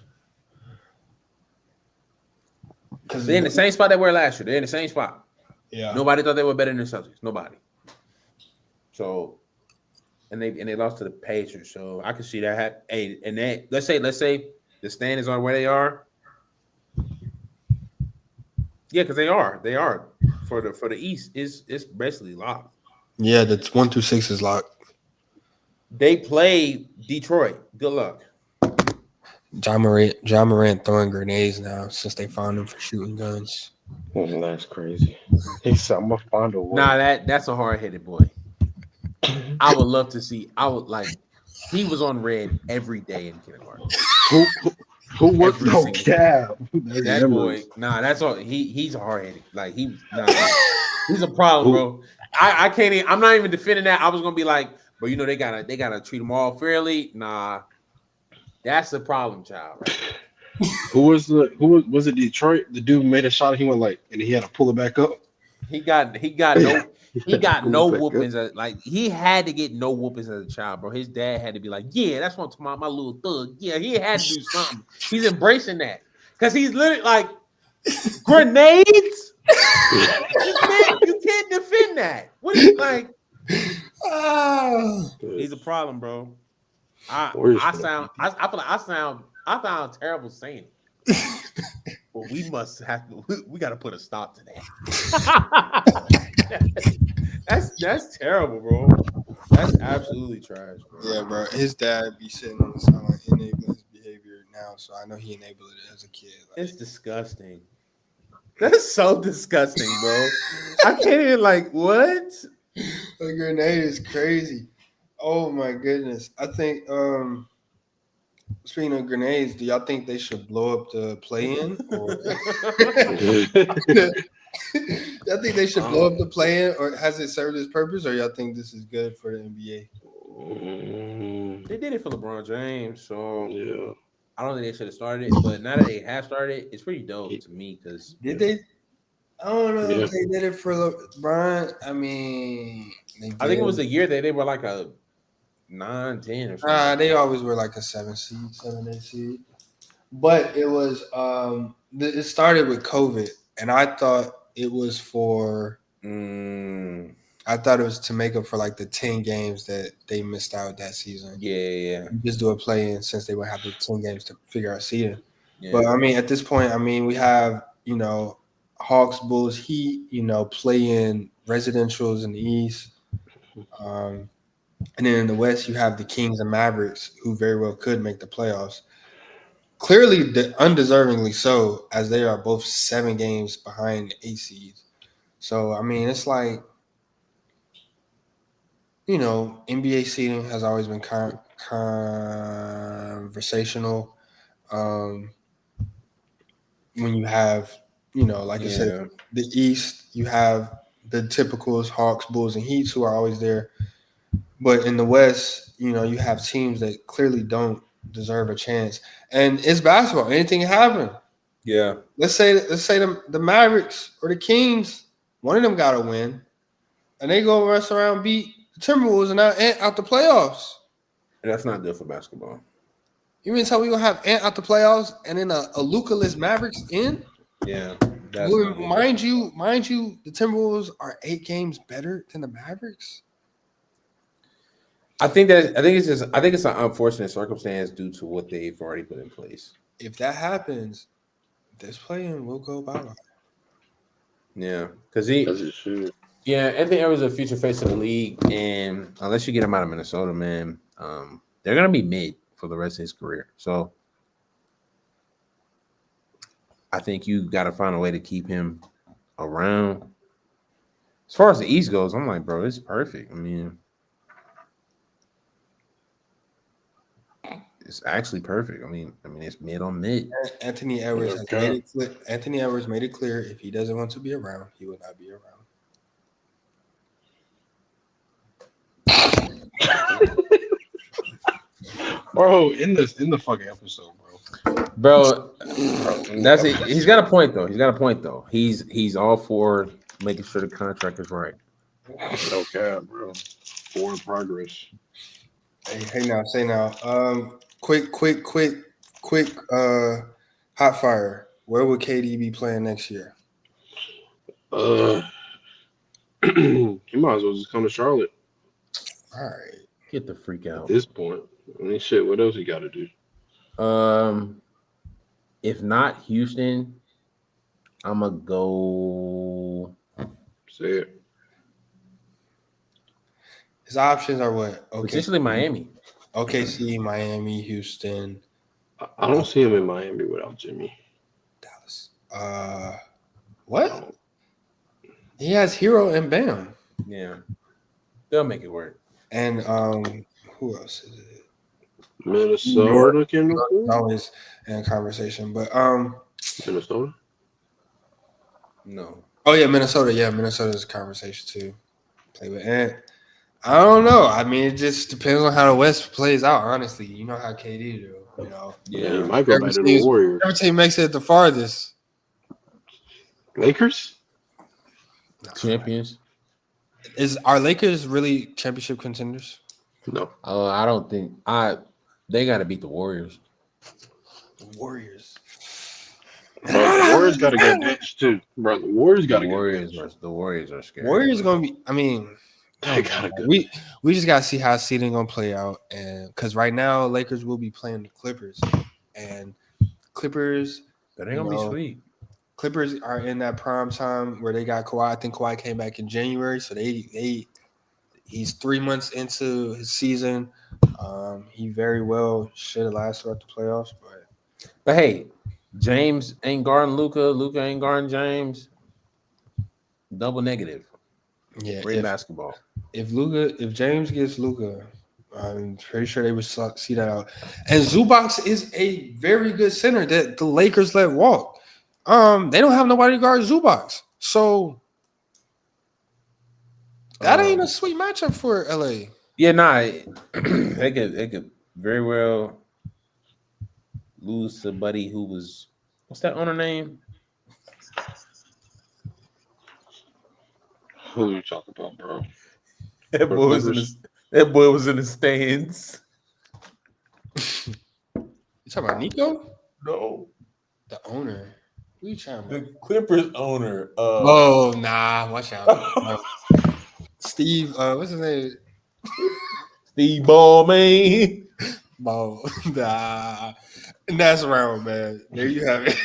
G: Because they're in the same spot they were last year. They're in the same spot.
A: Yeah.
G: Nobody thought they were better than the Celtics. Nobody. So, and they lost to the Pacers. So I can see that happen. Hey, and that let's say the standings are where they are. Yeah, because they are for the East. It's basically locked.
A: Yeah, the 1 through 6 is locked.
G: They play Detroit. Good luck.
A: John Morant throwing grenades now since they found him for shooting guns.
H: That's crazy. He said, "I'm gonna find a way."
G: Nah, that's a hard-headed boy. I would love to see. He was on red every day in kindergarten.
H: Who was no cap?
G: That boy, that's all. He's a hard-headed. Like he's a problem, bro. I can't. I'm not even defending that. I was gonna be like, but they gotta treat them all fairly. Nah, that's the problem, child. Right?
H: Who was it? Detroit. The dude made a shot and he went and he had to pull it back up.
G: He got no whoopings. Like he had to get no whoopings as a child, bro. His dad had to be like, yeah, that's what I'm talking about, my little thug. Yeah, he had to do something. He's embracing that because he's literally like grenades. You can't defend that. What is like? He's a problem, bro. I feel like I sound terrible saying it. Well, we got to put a stop to that. That's terrible, bro. That's absolutely trash, bro.
A: Yeah, bro. His dad be sitting on the sideline enabling his behavior now, so I know he enabled it as a kid.
G: It's disgusting. That's so disgusting, bro. I can't even what?
A: A grenade is crazy. Oh my goodness. I think speaking of grenades, do y'all think they should blow up the play-in? Y'all think they should blow up the play-in, or has it served its purpose, or y'all think this is good for the NBA?
G: They did it for LeBron James, so
H: yeah.
G: I don't think they should have started it, but now that they have started, it's pretty dope to me because
A: did they? I don't know if they did it for LeBron. I mean,
G: I think it was a year that they were like a 9-10 or something.
A: They always were like a 7 seed, 7-8 seed. But it was it started with COVID, and I thought it was for I I thought it was to make up for like the 10 games that they missed out that season.
G: Yeah.
A: Just do a play-in since they would have the 10 games to figure out seeding.
G: Yeah.
A: But I mean, at this point, I mean, we have Hawks, Bulls, Heat, play-in residentials in the East. And then in the West, you have the Kings and Mavericks, who very well could make the playoffs. Clearly, undeservingly so, as they are both 7 games behind the 8 seeds. So, I mean, it's like, NBA seeding has always been conversational. When you have, like I said, the East, you have the typicals, Hawks, Bulls, and Heats, who are always there. But in the West, you have teams that clearly don't deserve a chance. And it's basketball. Anything can happen.
G: Yeah.
A: Let's say the Mavericks or the Kings, one of them got to win. And they go rush around, beat the Timberwolves, and out the playoffs.
G: And that's not good for basketball.
A: You mean tell me we're going to have Ant out the playoffs and then a Luka-less Mavericks in?
G: Yeah.
A: Mind you, the Timberwolves are 8 games better than the Mavericks.
G: I think it's an unfortunate circumstance due to what they've already put in place.
A: If that happens, this play-in will go bye-bye.
G: Yeah, because Anthony Edwards is a future face of the league, and unless you get him out of Minnesota, man, they're gonna be mid for the rest of his career. So I think you got to find a way to keep him around. As far as the East goes, I'm like, bro, it's perfect. I mean, it's actually perfect. I mean, it's mid on mid.
A: Anthony Edwards made it clear if he doesn't want to be around, he will not be around.
H: Bro, in the fucking episode,
G: bro. That's it. He's got a point though. He's all for making sure the contract is right.
H: No cap, bro. Forward progress.
A: Hey now, say now. Quick hot fire. Where would KD be playing next year?
H: He might as well just come to Charlotte.
A: All right.
G: Get the freak out.
H: At this point. I mean, shit, what else he got to do?
G: If not Houston, I'm going to go.
H: Say it.
A: His options are what?
G: Okay. Potentially Miami.
A: OKC, Miami, Houston.
H: I don't see him in Miami without Jimmy.
A: Dallas. What? He has Hero and Bam.
G: Yeah. They'll make it work.
A: And who else is it?
H: Minnesota can
A: always in conversation, but
H: Minnesota.
G: No.
A: Oh yeah, Minnesota. Yeah, Minnesota's a conversation too. Play with Ant. I don't know. I mean, it just depends on how the West plays out. Honestly, you know how KD do.
H: Yeah, he might go back to the Warriors.
A: Every team makes it the farthest.
H: Lakers.
G: Champions.
A: Are Lakers really championship contenders?
H: No.
G: I don't think they got to beat the Warriors.
A: The Warriors.
H: The Warriors got to get benched too, bro. The Warriors got to get benched.
G: The Warriors are scary.
A: Warriors gonna be. I mean, we just gotta see how seeding gonna play out, and because right now Lakers will be playing the Clippers, and Clippers.
G: That ain't gonna be sweet.
A: Clippers are in that prime time where they got Kawhi. I think Kawhi came back in January, so he's 3 months into his season. He very well should have lasted throughout the playoffs,
G: but hey, James ain't guarding Luka. Luka ain't guarding James. Double negative.
A: Yeah,
G: great basketball.
A: If James gets Luka, I'm pretty sure they would see that out. And Zubac is a very good center that the Lakers let walk. They don't have nobody to guard Zubac, so that ain't a sweet matchup for LA.
G: Yeah, they could very well lose to Buddy, who was what's that owner name?
H: Who are you talking about, bro?
G: That boy was in the stands.
A: You talking about Nico?
G: No,
A: the owner. Who you trying about?
G: The Clippers owner.
A: Oh nah, watch out. Steve, what's his name?
G: Steve Ballman.
A: Nah. Next round, man. There you have it.